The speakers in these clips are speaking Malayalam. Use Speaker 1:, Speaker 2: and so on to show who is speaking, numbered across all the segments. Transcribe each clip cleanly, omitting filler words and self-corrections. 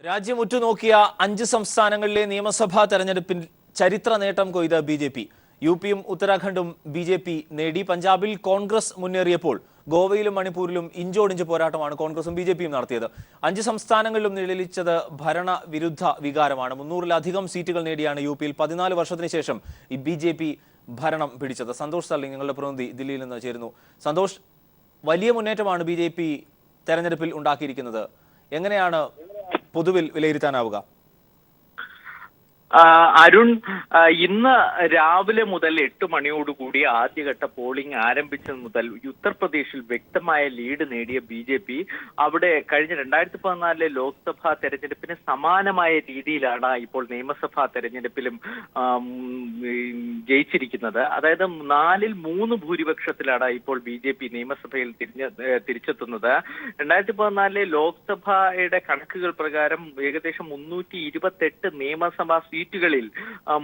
Speaker 1: രാജ്യം ഉറ്റുനോക്കിയ 5 സംസ്ഥാനങ്ങളിലെ നിയമസഭാ തെരഞ്ഞെടുപ്പിൽ ചരിത്ര നേട്ടം കൊയ്ത ബി.ജെ.പി. യു.പിയും ഉത്തരാഖണ്ഡും ബി.ജെ.പി. നേടി. പഞ്ചാബിൽ കോൺഗ്രസ് മുന്നേറിയപ്പോൾ ഗോവയിലും മണിപ്പൂരിലും ഇഞ്ചോടിഞ്ച് പോരാട്ടമാണ് കോൺഗ്രസും ബി.ജെ.പിയും നടത്തിയത്. 5 സംസ്ഥാനങ്ങളിലും നിഴലിച്ചത് ഭരണവിരുദ്ധ വികാരമാണ്. 300-ലധികം സീറ്റുകൾ നേടിയാണ് യു.പിയിൽ 14 വർഷത്തിന് ശേഷം ഈ ബി.ജെ.പി. ഭരണം പിടിച്ചത്. സന്തോഷ് സള്ളി ഞങ്ങളുടെ പ്രതിനിധി ദില്ലിയിൽ നിന്ന് ചേരുന്നു. സന്തോഷ്, വലിയ മുന്നേറ്റമാണ് ബി.ജെ.പി. തെരഞ്ഞെടുപ്പിൽ ഉണ്ടാക്കിയിരിക്കുന്നത്. എങ്ങനെയാണ് പൊതുവിൽ വിലയിരുത്താനാവുക?
Speaker 2: അരുൺ, ഇന്ന് രാവിലെ മുതൽ 8 മണിയോടുകൂടി ആദ്യഘട്ട പോളിംഗ് ആരംഭിച്ചത് മുതൽ ഉത്തർപ്രദേശിൽ വ്യക്തമായ ലീഡ് നേടിയ ബി.ജെ.പി. അവിടെ കഴിഞ്ഞ 2014 ലോക്സഭാ തെരഞ്ഞെടുപ്പിന് സമാനമായ രീതിയിലാണ് ഇപ്പോൾ നിയമസഭാ തെരഞ്ഞെടുപ്പിലും ജയിച്ചിരിക്കുന്നത്. അതായത് 4-3 ഭൂരിപക്ഷത്തിലാണ് ഇപ്പോൾ ബി.ജെ.പി. നിയമസഭയിൽ തിരിച്ചെത്തുന്നത്. 2014 ലോക്സഭയുടെ കണക്കുകൾ പ്രകാരം ഏകദേശം 328 നിയമസഭാ സീറ്റുകളിൽ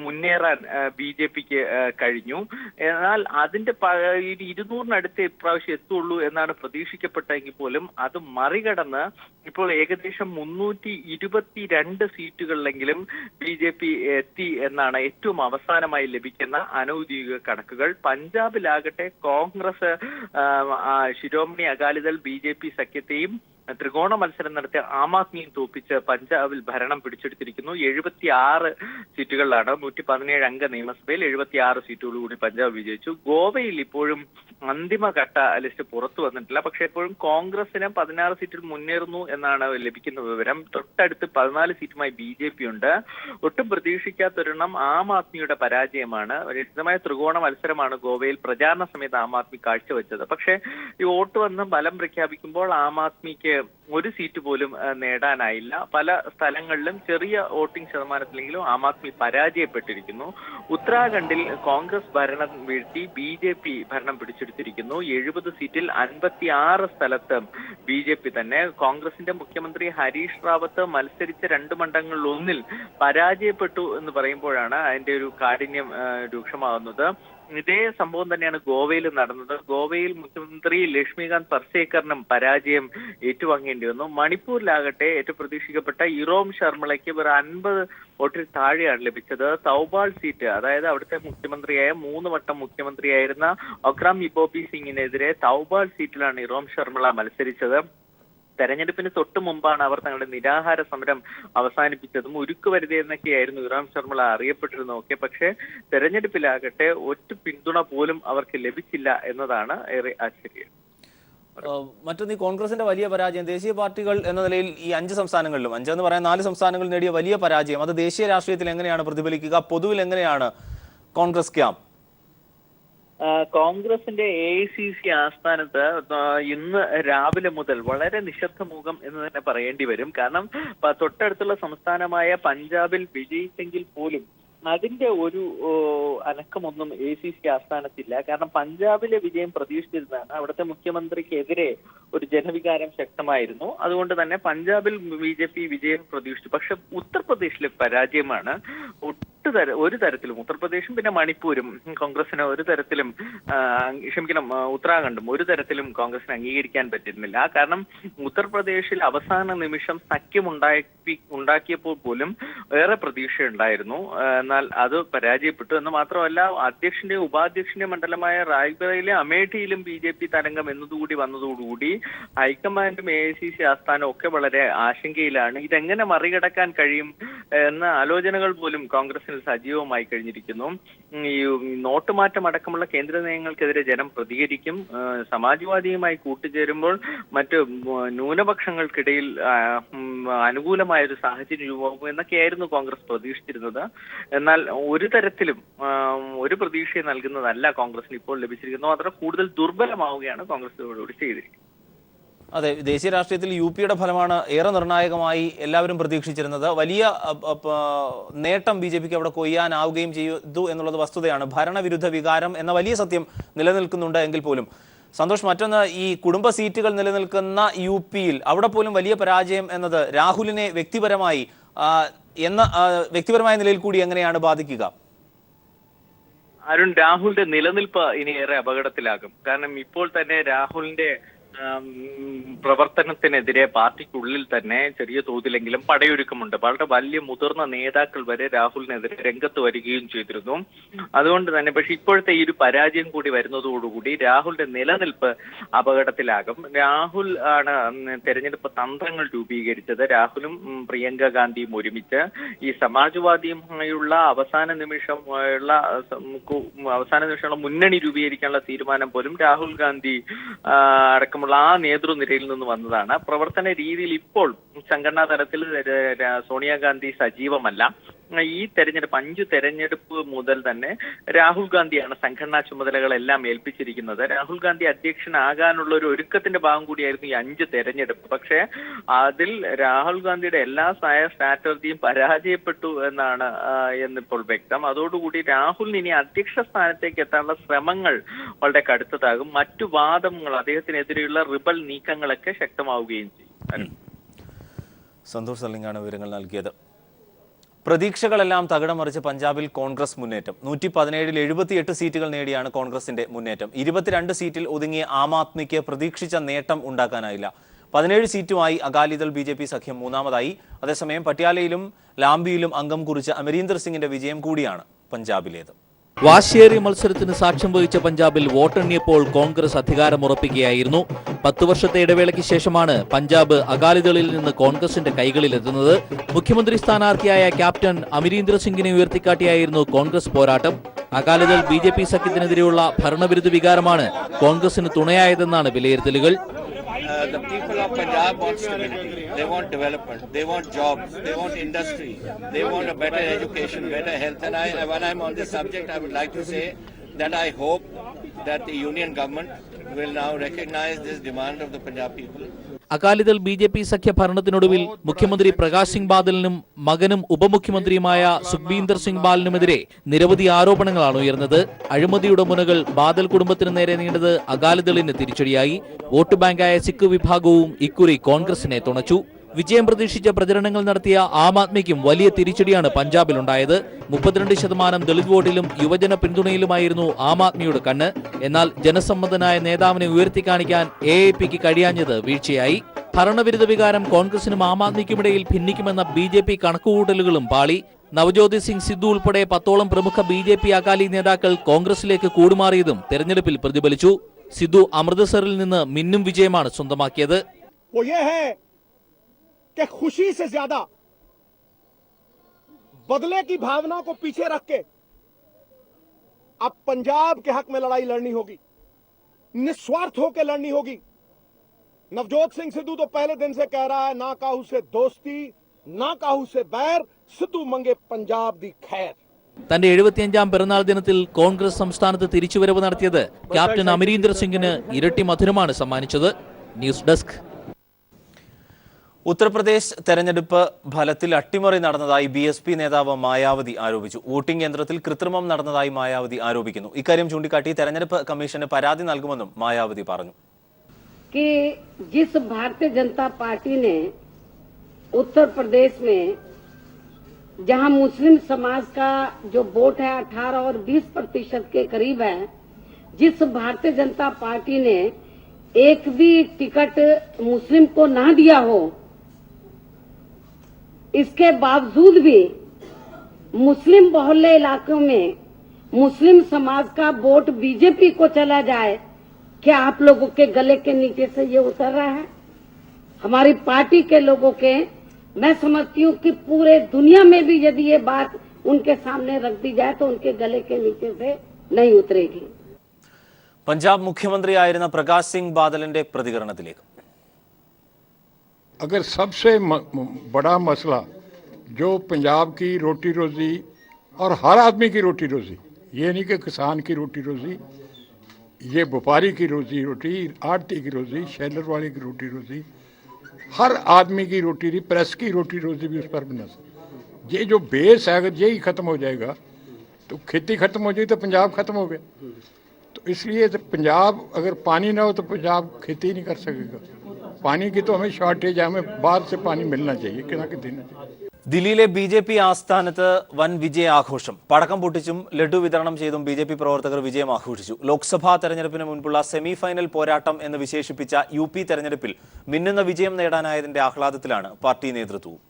Speaker 2: മുന്നേറാൻ ബി.ജെ.പിക്ക് കഴിഞ്ഞു. എന്നാൽ അതിന്റെ 200-നടുത്ത് ഇപ്രാവശ്യം എത്തുള്ളൂ എന്നാണ് പ്രതീക്ഷിക്കപ്പെട്ടെങ്കിൽ പോലും അത് മറികടന്ന് ഇപ്പോൾ ഏകദേശം 322 സീറ്റുകളിലെങ്കിലും ബി.ജെ.പി. എത്തി എന്നാണ് ഏറ്റവും അവസാനമായി ലഭിക്കുന്ന അനൌദ്യോഗിക കണക്കുകൾ. പഞ്ചാബിലാകട്ടെ കോൺഗ്രസ് ശിരോമണി അകാലിദൾ ബി.ജെ.പി. സഖ്യത്തെയും ത്രികോണ മത്സരം നടത്തിയ ആം ആദ്മിയും തോപ്പിച്ച് പഞ്ചാബിൽ ഭരണം പിടിച്ചെടുത്തിരിക്കുന്നു. 76 സീറ്റുകളിലാണ്. 117 അംഗ നിയമസഭയിൽ 76 സീറ്റുകളോടുകൂടി പഞ്ചാബ് വിജയിച്ചു. ഗോവയിൽ ഇപ്പോഴും അന്തിമഘട്ട ലിസ്റ്റ് പുറത്തു വന്നിട്ടില്ല. പക്ഷേ ഇപ്പോഴും കോൺഗ്രസിന് 16 സീറ്റിൽ മുന്നേറുന്നു എന്നാണ് ലഭിക്കുന്ന വിവരം. തൊട്ടടുത്ത് 14 സീറ്റുമായി ബി.ജെ.പി. ഉണ്ട്. ഒട്ടും പ്രതീക്ഷിക്കാത്തൊരെണ്ണം ആം ആദ്മിയുടെ പരാജയമാണ്. വ്യക്തമായ ത്രികോണ മത്സരമാണ് ഗോവയിൽ പ്രചാരണ സമയത്ത് ആം ആദ്മി കാഴ്ചവെച്ചത്. പക്ഷേ ഈ വോട്ട് വന്ന് ഫലം പ്രഖ്യാപിക്കുമ്പോൾ ആം ആദ്മിക്ക് ഒരു സീറ്റ് പോലും നേടാനായില്ല. പല സ്ഥലങ്ങളിലും ചെറിയ വോട്ടിംഗ് ശതമാനത്തിലെങ്കിലും ആം ആദ്മി പരാജയപ്പെട്ടിരിക്കുന്നു. ഉത്തരാഖണ്ഡിൽ കോൺഗ്രസ് ഭരണം വീഴ്ത്തി ബി.ജെ.പി. ഭരണം പിടിച്ചെടുത്തിരിക്കുന്നു. 70 സീറ്റിൽ 56 സ്ഥലത്ത് ബി.ജെ.പി. തന്നെ. കോൺഗ്രസിന്റെ മുഖ്യമന്ത്രി ഹരീഷ് റാവത്ത് മത്സരിച്ച 2 മണ്ഡലങ്ങളിൽ ഒന്നിൽ പരാജയപ്പെട്ടു എന്ന് പറയുമ്പോഴാണ് അതിന്റെ ഒരു കാഠിന്യം രൂക്ഷമാകുന്നത്. ഇതേ സംഭവം തന്നെയാണ് ഗോവയിൽ നടന്നത്. ഗോവയിൽ മുഖ്യമന്ത്രി ലക്ഷ്മികാന്ത് പർസേക്കറിനും പരാജയം ഏറ്റുവാങ്ങേണ്ടി വന്നു. മണിപ്പൂരിലാകട്ടെ ഏറ്റവും പ്രതീക്ഷിക്കപ്പെട്ട ഇറോം ശർമിളയ്ക്ക് 50 വോട്ടിൽ താഴെയാണ് ലഭിച്ചത്. തൗബാൾ സീറ്റ്, അതായത് അവിടുത്തെ മുഖ്യമന്ത്രിയായ 3 വട്ടം മുഖ്യമന്ത്രിയായിരുന്ന ഒക്രാം ഇബോബി സിംഗിനെതിരെ തൗബാൾ സീറ്റിലാണ് ഇറോം ശർമിള മത്സരിച്ചത്. തെരഞ്ഞെടുപ്പിന് തൊട്ട് മുമ്പാണ് അവർ തങ്ങളുടെ നിരാഹാര സമരം അവസാനിപ്പിച്ചതും. ഉരുക്കുവരുതി എന്നൊക്കെയായിരുന്നു ഇറാം ശർമിള അറിയപ്പെട്ടിരുന്നതൊക്കെ. പക്ഷേ തെരഞ്ഞെടുപ്പിലാകട്ടെ ഒറ്റ പിന്തുണ പോലും അവർക്ക് ലഭിച്ചില്ല എന്നതാണ് ഏറെ ആശ്ചര്യം.
Speaker 1: മറ്റൊന്ന്, കോൺഗ്രസിന്റെ വലിയ പരാജയം, ദേശീയ പാർട്ടികൾ എന്ന നിലയിൽ ഈ 5 സംസ്ഥാനങ്ങളിലും, 5 എന്ന് പറയാൻ 4 സംസ്ഥാനങ്ങളിൽ നേടിയ വലിയ പരാജയം, അത് ദേശീയ രാഷ്ട്രീയത്തിൽ എങ്ങനെയാണ് പ്രതിഫലിക്കുക? പൊതുവിൽ എങ്ങനെയാണ് കോൺഗ്രസ് ക്യാമ്പ്?
Speaker 2: കോൺഗ്രസിന്റെ AICC ആസ്ഥാനത്ത് ഇന്ന് രാവിലെ മുതൽ വളരെ നിശബ്ദമുഖം എന്ന് തന്നെ പറയേണ്ടി വരും. കാരണം തൊട്ടടുത്തുള്ള സംസ്ഥാനമായ പഞ്ചാബിൽ വിജയിച്ചെങ്കിൽ പോലും അതിന്റെ ഒരു അനക്കമൊന്നും AICC ആസ്ഥാനത്തില്ല. കാരണം പഞ്ചാബിലെ വിജയം പ്രതീക്ഷിച്ചിരുന്നതാണ്. അവിടുത്തെ മുഖ്യമന്ത്രിക്കെതിരെ ഒരു ജനവികാരം ശക്തമായിരുന്നു. അതുകൊണ്ട് തന്നെ പഞ്ചാബിൽ ബി.ജെ.പി. വിജയം പ്രതീക്ഷിച്ചു. പക്ഷെ ഉത്തർപ്രദേശിലെ പരാജയമാണ് ഒരു തരത്തിലും, ഉത്തർപ്രദേശും പിന്നെ മണിപ്പൂരും കോൺഗ്രസിന് ഒരു തരത്തിലും ഉത്തരാഖണ്ഡും ഒരു തരത്തിലും കോൺഗ്രസിന് അംഗീകരിക്കാൻ പറ്റുന്നില്ല. കാരണം ഉത്തർപ്രദേശിൽ അവസാന നിമിഷം സഖ്യം ഉണ്ടാക്കിയപ്പോൾ പോലും ഏറെ പ്രതീക്ഷയുണ്ടായിരുന്നു. എന്നാൽ അത് പരാജയപ്പെട്ടു. എന്ന് മാത്രമല്ല, അധ്യക്ഷന്റെയും ഉപാധ്യക്ഷന്റെയും മണ്ഡലമായ റായ്ബറയിലെ അമേഠിയിലും ബി.ജെ.പി. തരംഗം എന്നതുകൂടി വന്നതോടുകൂടി ഹൈക്കമാൻഡും AICC ആസ്ഥാനവും ഒക്കെ വളരെ ആശങ്കയിലാണ്. ഇതെങ്ങനെ മറികടക്കാൻ കഴിയും എന്ന ആലോചനകൾ പോലും കോൺഗ്രസിൽ സജീവമായി കഴിഞ്ഞിരിക്കുന്നു. ഈ നോട്ടുമാറ്റം അടക്കമുള്ള കേന്ദ്ര നയങ്ങൾക്കെതിരെ ജനം പ്രതികരിക്കും. സമാജ്വാദിയുമായി കൂട്ടുചേരുമ്പോൾ മറ്റ് ന്യൂനപക്ഷങ്ങൾക്കിടയിൽ അനുകൂലമായ ഒരു സാഹചര്യം രൂപമാകും എന്നൊക്കെയായിരുന്നു കോൺഗ്രസ് പ്രതീക്ഷിച്ചിരുന്നത്. എന്നാൽ ഒരു തരത്തിലും ഒരു പ്രതീക്ഷ നൽകുന്നതല്ല കോൺഗ്രസിന് ഇപ്പോൾ ലഭിച്ചിരിക്കുന്നത്. മാത്രം കൂടുതൽ ദുർബലമാവുകയാണ് കോൺഗ്രസ് ഇതോടുകൂടി ചെയ്തിരിക്കുന്നത്.
Speaker 1: അതെ, ദേശീയ രാഷ്ട്രീയത്തിൽ യു.പിയുടെ ഫലമാണ് ഏറെ നിർണായകമായി എല്ലാവരും പ്രതീക്ഷിച്ചിരുന്നത്. വലിയ നേട്ടം ബി.ജെ.പിക്ക് അവിടെ കൊയ്യാനാവുകയും ചെയ്തു എന്നുള്ളത് വസ്തുതയാണ്. ഭരണവിരുദ്ധ വികാരം എന്ന വലിയ സത്യം നിലനിൽക്കുന്നുണ്ട് എങ്കിൽ പോലും. സന്തോഷ്, മറ്റൊന്ന്, ഈ കുടുംബ സീറ്റുകൾ നിലനിൽക്കുന്ന യു.പിയിൽ അവിടെ പോലും വലിയ പരാജയം എന്നത് രാഹുലിനെ വ്യക്തിപരമായ നിലയിൽ കൂടി എങ്ങനെയാണ് ബാധിക്കുക?
Speaker 2: അരുൺ, രാഹുലിന്റെ നിലനിൽപ്പ് ഇനി ഏറെ അപകടത്തിലാകും. കാരണം ഇപ്പോൾ തന്നെ രാഹുലിന്റെ പ്രവർത്തനത്തിനെതിരെ പാർട്ടിക്കുള്ളിൽ തന്നെ ചെറിയ തോതിലെങ്കിലും പടയൊരുക്കമുണ്ട്. വളരെ വലിയ മുതിർന്ന നേതാക്കൾ വരെ രാഹുലിനെതിരെ രംഗത്ത് വരികയും ചെയ്തിരുന്നു. അതുകൊണ്ട് തന്നെ പക്ഷെ ഇപ്പോഴത്തെ ഈ ഒരു പരാജയം കൂടി വരുന്നതോടുകൂടി രാഹുലിന്റെ നിലനിൽപ്പ് അപകടത്തിലാകും. രാഹുൽ ആണ് തെരഞ്ഞെടുപ്പ് തന്ത്രങ്ങൾ രൂപീകരിച്ചത്. രാഹുലും പ്രിയങ്ക ഗാന്ധിയും ഒരുമിച്ച് ഈ സമാജ്വാദിയുമായുള്ള അവസാന നിമിഷമുള്ള മുന്നണി രൂപീകരിക്കാനുള്ള തീരുമാനം പോലും രാഹുൽ ഗാന്ധി അടക്കമുള്ള ആ നേതൃനിരയിൽ നിന്ന് വന്നതാണ്. പ്രവർത്തന രീതിയിൽ ഇപ്പോൾ സംഘടനാ തലത്തിൽ സോണിയാഗാന്ധി സജീവമല്ല. ഈ തെരഞ്ഞെടുപ്പ് 5 തെരഞ്ഞെടുപ്പ് മുതൽ തന്നെ രാഹുൽ ഗാന്ധിയാണ് സംഘടനാ ചുമതലകളെല്ലാം ഏൽപ്പിച്ചിരിക്കുന്നത്. രാഹുൽ ഗാന്ധി അധ്യക്ഷനാകാനുള്ള ഒരു ഒരുക്കത്തിന്റെ ഭാഗം കൂടിയായിരുന്നു ഈ 5 തെരഞ്ഞെടുപ്പ്. പക്ഷേ അതിൽ രാഹുൽ ഗാന്ധിയുടെ എല്ലാ സ്ട്രാറ്റജിയും പരാജയപ്പെട്ടു എന്നിപ്പോൾ വ്യക്തം. അതോടുകൂടി രാഹുലിന് ഇനി അധ്യക്ഷ സ്ഥാനത്തേക്ക് എത്താനുള്ള ശ്രമങ്ങൾ വളരെ കടുത്തതാകും. മറ്റു വാദങ്ങൾ അദ്ദേഹത്തിനെതിരെയുള്ള റിബൽ നീക്കങ്ങളൊക്കെ ശക്തമാവുകയും ചെയ്യും.
Speaker 1: സന്തോഷ് സല്ലിങ്ങാണ് വിവരങ്ങൾ നൽകിയത്. പ്രതീക്ഷകളെല്ലാം തകിടം മറിച്ച് പഞ്ചാബിൽ കോൺഗ്രസ് മുന്നേറ്റം. 117-ൽ 78 സീറ്റുകൾ നേടിയാണ് കോൺഗ്രസിന്റെ മുന്നേറ്റം. 22 സീറ്റിൽ ഒതുങ്ങിയ ആം ആദ്മിക്ക് പ്രതീക്ഷിച്ച നേട്ടം ഉണ്ടാക്കാനായില്ല. 17 സീറ്റുമായി അകാലിദൾ BJP സഖ്യം മൂന്നാമതായി. അതേസമയം പട്യാലയിലും ലാംബിയിലും അംഗം കുറിച്ച അമരീന്ദർ സിംഗിന്റെ വിജയം കൂടിയാണ് പഞ്ചാബിലേത്.
Speaker 3: വാശിയേറിയ മത്സരത്തിന് സാക്ഷ്യം വഹിച്ച പഞ്ചാബിൽ വോട്ടെണ്ണിയപ്പോൾ കോൺഗ്രസ് അധികാരമുറപ്പിക്കുകയായിരുന്നു. 10 വർഷത്തെ ഇടവേളയ്ക്ക് ശേഷമാണ് പഞ്ചാബ് അകാലിദളിൽ നിന്ന് കോൺഗ്രസിന്റെ കൈകളിലെത്തുന്നത്. മുഖ്യമന്ത്രി സ്ഥാനാർത്ഥിയായ ക്യാപ്റ്റൻ അമരീന്ദർ സിംഗിനെ ഉയർത്തിക്കാട്ടിയായിരുന്നു കോൺഗ്രസ് പോരാട്ടം. അകാലിദൾ BJP സഖ്യത്തിനെതിരെയുള്ള ഭരണവിരുദ്ധ വികാരമാണ് കോൺഗ്രസിന് തുണയായതെന്നാണ് വിലയിരുത്തലുകൾ.
Speaker 4: The people of Punjab want stability, they want development, they want jobs, they want industry, they want a better education, better health. And when I'm on this subject, I would like to say that I hope that the union government will now recognize this demand of the Punjab people.
Speaker 3: Akali Dal BJP സഖ്യ ഭരണത്തിനൊടുവിൽ മുഖ്യമന്ത്രി പ്രകാശ് സിംഗ് ബാദലിനും മകനും ഉപമുഖ്യമന്ത്രിയുമായ സുഖ്ബീന്ദർ സിംഗ് ബാലിനുമെതിരെ നിരവധി ആരോപണങ്ങളാണ് ഉയർന്നത്. അഴിമതിയുടെ മുനകൾ ബാദൽ കുടുംബത്തിന് നേരെ നീണ്ടത് അകാലിദളിന് തിരിച്ചടിയായി. വോട്ട് ബാങ്കായ സിഖ് വിഭാഗവും ഇക്കുറി കോൺഗ്രസിനെ തുണച്ചു. വിജയം പ്രതീക്ഷിച്ച പ്രചരണങ്ങൾ നടത്തിയ ആം ആദ്മിക്കും വലിയ തിരിച്ചടിയാണ് പഞ്ചാബിലുണ്ടായത്. 32% ദളിത് വോട്ടിലും യുവജന പിന്തുണയിലുമായിരുന്നു ആം ആദ്മിയുടെ കണ്ണ്. എന്നാൽ ജനസമ്മതനായ നേതാവിനെ ഉയർത്തിക്കാണിക്കാൻ AAPക്ക് കഴിയാഞ്ഞത് വീഴ്ചയായി. ഭരണവിരുദ്ധ വികാരം കോൺഗ്രസിനും ആം ആദ്മിക്കുമിടയിൽ ഭിന്നിക്കുമെന്ന BJP കണക്കുകൂട്ടലുകളും പാളി. നവജ്യോതി സിംഗ് സിദ്ധു ഉൾപ്പെടെ 10ഓളം പ്രമുഖ BJP അകാലി നേതാക്കൾ കോൺഗ്രസിലേക്ക് കൂടുമാറിയതും തെരഞ്ഞെടുപ്പിൽ പ്രതിഫലിച്ചു. സിദ്ധു അമൃത്സറിൽ നിന്ന് മിന്നും വിജയമാണ് സ്വന്തമാക്കിയത്.
Speaker 5: कि खुशी से ज्यादा बदले की भावना को पीछे रख के अब पंजाब के हक में लड़ाई लड़नी होगी, निस्वार्थ होकर लड़नी होगी। नवजोत सिंह सिद्धू तो पहले दिन से कह रहा है ना काहू से दोस्ती ना काहू से बैर, सिद्धू मंगे पंजाब दी खैर.
Speaker 3: തന്റെ 75ാം പിറന്നാൾ ദിനത്തിൽ കോൺഗ്രസ് സംസ്ഥാനത്ത് തിരിച്ചുവരവ് നടത്തിയത് ക്യാപ്റ്റൻ അമരീന്ദർ സിംഗിന് ഇരട്ടി മധുരമാണ് സമ്മാനിച്ചത്. News desk.
Speaker 1: ഉത്തർപ്രദേശ് തെരഞ്ഞെടുപ്പ് ഫലത്തിൽ അട്ടിമറി നടന്നതായി BSP നേതാവ് മായാവതി ആരോപിച്ചു. വോട്ടിംഗ് യന്ത്രത്തിൽ കൃത്രിമം നടന്നതായി മായാവതി ആരോപിക്കുന്നു. ഇക്കാര്യം ചൂണ്ടിക്കാട്ടി തെരഞ്ഞെടുപ്പ് കമ്മീഷന് പരാതി നൽകുമെന്നും മായാവതി പറഞ്ഞു.
Speaker 6: कि जिस भारतीय जनता पार्टी ने उत्तर प्रदेश में जहां मुस्लिम समाज का जो वोट है 18 और 20% के करीब है, जिस भारतीय जनता पार्टी ने एक भी टिकट मुस्लिम को ना दिया हो, इसके बावजूद भी मुस्लिम बहुल्य इलाकों में मुस्लिम समाज का वोट BJP को चला जाए, क्या आप लोगों के गले के नीचे से ये उतर रहा है? हमारी पार्टी के लोगों के, मैं समझती हूँ कि पूरे दुनिया में भी यदि ये बात उनके सामने रख दी जाए तो उनके गले के नीचे से नहीं उतरेगी.
Speaker 1: പഞ്ചാബ് മുഖ്യമന്ത്രിയായിരുന്ന പ്രകാശ് സിംഗ് ബാദലിന്റെ പ്രതികരണത്തിലേക്ക്.
Speaker 7: अगर सबसे बड़ा मसला जो पंजाब की रोटी रोज़ी और हर आदमी की रोटी रोज़ी, ये नहीं कि किसान की रोटी रोज़ी, ये व्यापारी की रोज़ी रोटी, आड़ती की रोज़ी, शेलर वाले की रोटी रोज़ी, हर आदमी की रोटी, प्रेस की रोटी रोज़ी भी उस पर बना सकती. ये जो बेस है अगर यही ख़त्म हो जाएगा तो खेती ख़त्म हो जाएगी तो पंजाब ख़त्म हो गया. तो इसलिए तो पंजाब अगर पानी ना हो तो पंजाब खेती नहीं कर सकेगा. पानी की तो हमें शॉर्टेज है, हमें बाहर से पानी मिलना चाहिए, कितना कि देना चाहिए।
Speaker 1: ദില്ലിയിലെ BJP ആസ്ഥാനത്ത് വൻ വിജയാഘോഷം. പടക്കം പൊട്ടിച്ചും ലഡു വിതരണം ചെയ്തും BJP പ്രവർത്തകർ വിജയം ആഘോഷിച്ചു. ലോക്സഭാ തെരഞ്ഞെടുപ്പിന് മുൻപുള്ള സെമി ഫൈനൽ പോരാട്ടം എന്ന് വിശേഷിപ്പിച്ച UP തെരഞ്ഞെടുപ്പിൽ മിന്നുന്ന വിജയം നേടാനായതിന്റെ ആഹ്ലാദത്തിലാണ് പാർട്ടി നേതൃത്വവും.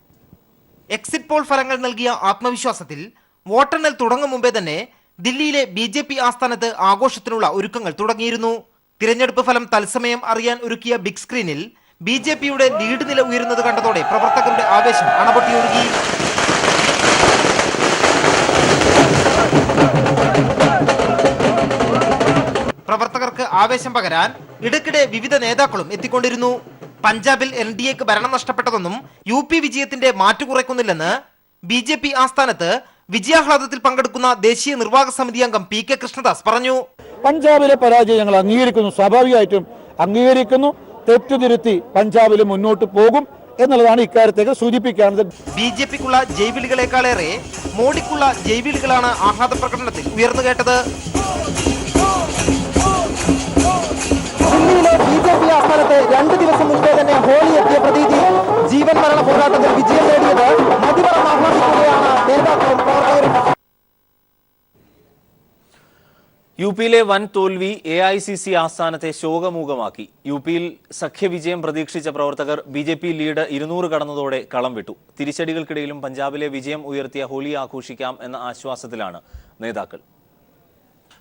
Speaker 8: എക്സിറ്റ് പോൾ ഫലങ്ങൾ നൽകിയ ആത്മവിശ്വാസത്തിൽ വോട്ടെണ്ണൽ തുടങ്ങും മുമ്പേ തന്നെ ദില്ലിയിലെ BJP ആസ്ഥാനത്ത് ആഘോഷത്തിനുള്ള ഒരുക്കങ്ങൾ തുടങ്ങിയിരുന്നു. തിരഞ്ഞെടുപ്പ് ഫലം തത്സമയം അറിയാൻ ഒരുക്കിയ ബിഗ് സ്ക്രീനിൽ BJPയുടെ ലീഡ് നില ഉയരുന്നത് കണ്ടതോടെ പ്രവർത്തകരുടെ ആവേശം അണപൊട്ടിയൊഴുകി. പ്രവർത്തകർക്ക് ആവേശം പകരാൻ ഇടയ്ക്കിടെ വിവിധ നേതാക്കളും എത്തിക്കൊണ്ടിരുന്നു. പഞ്ചാബിൽ NDAക്ക് ഭരണം നഷ്ടപ്പെട്ടതൊന്നും UP വിജയത്തിന്റെ മാറ്റു കുറയ്ക്കുന്നില്ലെന്ന് BJP ആസ്ഥാനത്ത് വിജയാഹ്ലാദത്തിൽ പങ്കെടുക്കുന്ന ദേശീയ നിർവാഹക സമിതി അംഗം PK കൃഷ്ണദാസ് പറഞ്ഞു.
Speaker 9: പഞ്ചാബിലെ പരാജയം ഞങ്ങൾ അംഗീകരിക്കുന്നു, സ്വാഭാവികമായിട്ടും അംഗീകരിക്കുന്നു. തെറ്റുതിരുത്തി പഞ്ചാബിൽ മുന്നോട്ട് പോകും എന്നുള്ളതാണ് ഇക്കാര്യത്തേക്ക് സൂചിപ്പിക്കാറുണ്ട്.
Speaker 8: BJPക്കുള്ള ജൈവിളികളെക്കാളേറെ മോഡിക്കുള്ള ജൈവിളികളാണ് ആഹ്ലാദ പ്രകടനത്തിൽ ഉയർന്നു കേട്ടത്. ദില്ലിയിലെ BJP ആസ്ഥാനത്ത് 2 ദിവസം മുമ്പേ തന്നെ ഹോളി എത്തിയ പ്രതീതി ജീവൻ മരണ പോരാട്ടത്തിൽ വിജയം നേടിയത് മതിമറന്ന് ആഹ്ലാദിക്കുകയാണ് നേതാക്കളും പ്രവർത്തകരും.
Speaker 1: UPയിലെ വൻ തോൽവി AICC ആസ്ഥാനത്തെ ശോകമൂകമാക്കി. UPയിൽ സഖ്യവിജയം പ്രതീക്ഷിച്ച പ്രവർത്തകർ BJP ലീഡ് 200 കടന്നതോടെ കളം വിട്ടു. തിരിച്ചടികൾക്കിടയിലും പഞ്ചാബിലെ വിജയം ഉയർത്തിയ ഹോളി ആഘോഷിക്കാം എന്ന ആശ്വാസത്തിലാണ് നേതാക്കൾ.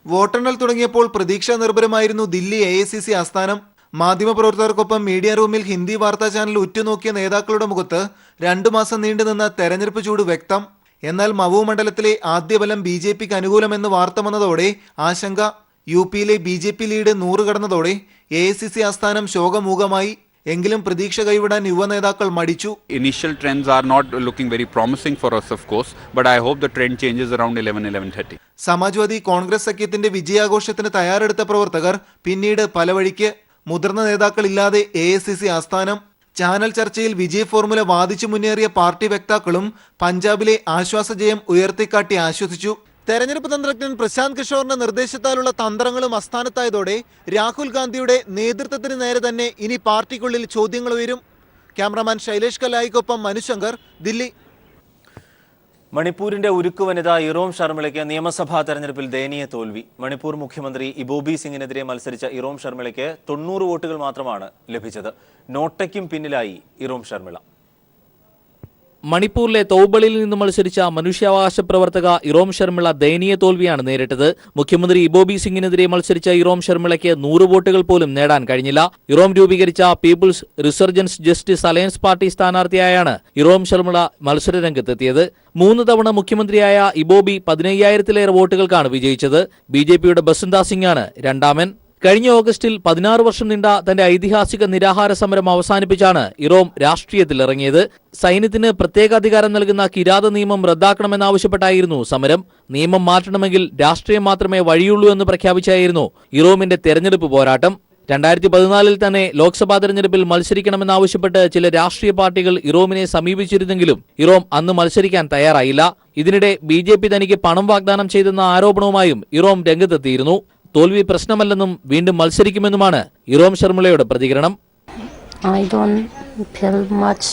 Speaker 10: വോട്ടെണ്ണൽ തുടങ്ങിയപ്പോൾ പ്രതീക്ഷാ നിർഭരമായിരുന്നു ദില്ലി AICC ആസ്ഥാനം. മാധ്യമപ്രവർത്തകർക്കൊപ്പം മീഡിയ റൂമിൽ ഹിന്ദി വാർത്താ ചാനൽ ഉറ്റുനോക്കിയ നേതാക്കളുടെ മുഖത്ത് 2 മാസം നീണ്ടുനിന്ന തെരഞ്ഞെടുപ്പ് ചൂട് വ്യക്തം. എന്നാൽ മവു മണ്ഡലത്തിലെ ആദ്യ ബലം BJPക്ക് അനുകൂലമെന്ന് വാർത്ത വന്നതോടെ ആശങ്ക. UPയിലെ BJP ലീഡ് 100 കടന്നതോടെ AICC ആസ്ഥാനം ശോകമൂകമായി. എങ്കിലും പ്രതീക്ഷ കൈവിടാൻ യുവ നേതാക്കൾ മടിച്ചു.
Speaker 11: Initial trends are not looking very promising for us, of course, but I hope the trend changes around 11:30.
Speaker 10: Samajwadi Congress സഖ്യത്തിന്റെ വിജയാഘോഷത്തിന് തയ്യാറെടുത്ത പ്രവർത്തകർ പിന്നീട് പല വഴിക്ക്. മുതിർന്ന നേതാക്കളില്ലാതെ AICC ആസ്ഥാനം. ചാനൽ ചർച്ചയിൽ വിജയ് ഫോർമുല വാദിച്ചു മുന്നേറിയ പാർട്ടി വക്താക്കളും പഞ്ചാബിലെ ആശ്വാസജയം ഉയർത്തിക്കാട്ടി ആശ്വസിച്ചു. തെരഞ്ഞെടുപ്പ് തന്ത്രജ്ഞൻ പ്രശാന്ത് കിഷോറിന്റെ നിർദ്ദേശത്താലുള്ള തന്ത്രങ്ങളും അസ്ഥാനത്തായതോടെ രാഹുൽ ഗാന്ധിയുടെ നേതൃത്വത്തിന് നേരെ തന്നെ ഇനി പാർട്ടിക്കുള്ളിൽ ചോദ്യങ്ങൾ ഉയരും. ക്യാമറാമാൻ ശൈലേഷ് കലായിക്കൊപ്പം മനുശങ്കർ, ദില്ലി.
Speaker 1: മണിപ്പൂരിന്റെ ഉരുക്കു വനിത ഇറോം ശർമിളയ്ക്ക് നിയമസഭാ തെരഞ്ഞെടുപ്പിൽ ദയനീയ തോൽവി. മണിപ്പൂർ മുഖ്യമന്ത്രി ഇബോബി സിംഗിനെതിരെ മത്സരിച്ച ഇറോം ശർമിളയ്ക്ക് 90 വോട്ടുകൾ മാത്രമാണ് ലഭിച്ചത്. നോട്ടയ്ക്കും പിന്നിലായി ഇറോം ശർമിള.
Speaker 3: മണിപ്പൂരിലെ തൗബളിൽ നിന്ന് മത്സരിച്ച മനുഷ്യാവകാശ പ്രവർത്തക ഇറോം ശർമിള ദയനീയ തോൽവിയാണ് നേരിട്ടത്. മുഖ്യമന്ത്രി ഇബോബി സിംഗിനെതിരെ മത്സരിച്ച ഇറോം ശർമിളയ്ക്ക് 100 വോട്ടുകൾ പോലും നേടാൻ കഴിഞ്ഞില്ല. ഇറോം രൂപീകരിച്ച people's resurgence justice alliance party സ്ഥാനാർത്ഥിയായാണ് ഇറോം ശർമിള മത്സരരംഗത്തെത്തിയത്. 3 തവണ മുഖ്യമന്ത്രിയായ ഇബോബി 15,000-ലേറെ വോട്ടുകൾക്കാണ് വിജയിച്ചത്. BJPയുടെ ബസന്ത സിംഗാണ് രണ്ടാമൻ. കഴിഞ്ഞ ഓഗസ്റ്റിൽ 16 വർഷം നീണ്ട തന്റെ ഐതിഹാസിക നിരാഹാര സമരം അവസാനിപ്പിച്ചാണ് ഇറോം രാഷ്ട്രീയത്തിലിറങ്ങിയത്. സൈന്യത്തിന് പ്രത്യേക അധികാരം നൽകുന്ന കിരാത നിയമം റദ്ദാക്കണമെന്നാവശ്യപ്പെട്ടായിരുന്നു സമരം. നിയമം മാറ്റണമെങ്കിൽ രാഷ്ട്രീയം മാത്രമേ വഴിയുള്ളൂ എന്ന് പ്രഖ്യാപിച്ചായിരുന്നു ഇറോമിന്റെ തെരഞ്ഞെടുപ്പ് പോരാട്ടം. 2014 തന്നെ ലോക്സഭാ തെരഞ്ഞെടുപ്പിൽ മത്സരിക്കണമെന്നാവശ്യപ്പെട്ട് ചില രാഷ്ട്രീയ പാർട്ടികൾ ഇറോമിനെ സമീപിച്ചിരുന്നെങ്കിലും ഇറോം അന്ന് മത്സരിക്കാൻ തയ്യാറായില്ല. ഇതിനിടെ BJP തനിക്ക് പണം വാഗ്ദാനം ചെയ്തെന്ന ആരോപണവുമായും ഇറോം രംഗത്തെത്തിയിരുന്നു. തോൽവി പ്രശ്നമല്ലെന്നും വീണ്ടും മത്സരിക്കുമെന്നുമാണ് ഇറോം ശർമിളയുടെ പ്രതികരണം.
Speaker 6: I don't feel much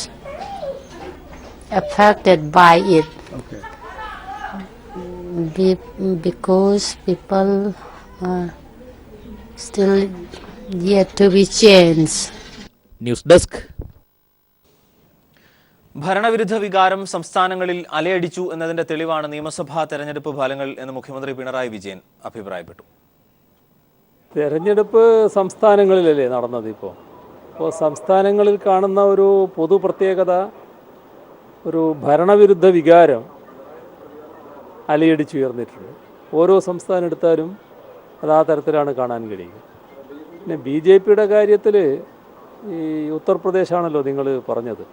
Speaker 6: affected by it.
Speaker 7: Okay.
Speaker 6: Because people still yet to be changed.
Speaker 3: News desk.
Speaker 1: ഭരണവിരുദ്ധ വികാരം സംസ്ഥാനങ്ങളിൽ അലയടിച്ചു എന്നതിന്റെ തെളിവാണ് നിയമസഭാ തെരഞ്ഞെടുപ്പ് ഫലങ്ങൾ എന്ന് മുഖ്യമന്ത്രി പിണറായി വിജയൻ അഭിപ്രായപ്പെട്ടു.
Speaker 12: തെരഞ്ഞെടുപ്പ് സംസ്ഥാനങ്ങളിലല്ലേ നടന്നത്. ഇപ്പോൾ സംസ്ഥാനങ്ങളിൽ കാണുന്ന ഒരു പൊതു പ്രത്യേകത, ഒരു ഭരണവിരുദ്ധ വികാരം അലയടിച്ചുയർന്നിട്ടുണ്ട്. ഓരോ സംസ്ഥാനം എടുത്താലും അത് ആ തരത്തിലാണ് കാണാൻ കഴിയുക. പിന്നെ BJPയുടെ കാര്യത്തിൽ ഈ ഉത്തർപ്രദേശാണല്ലോ നിങ്ങൾ പറഞ്ഞത്.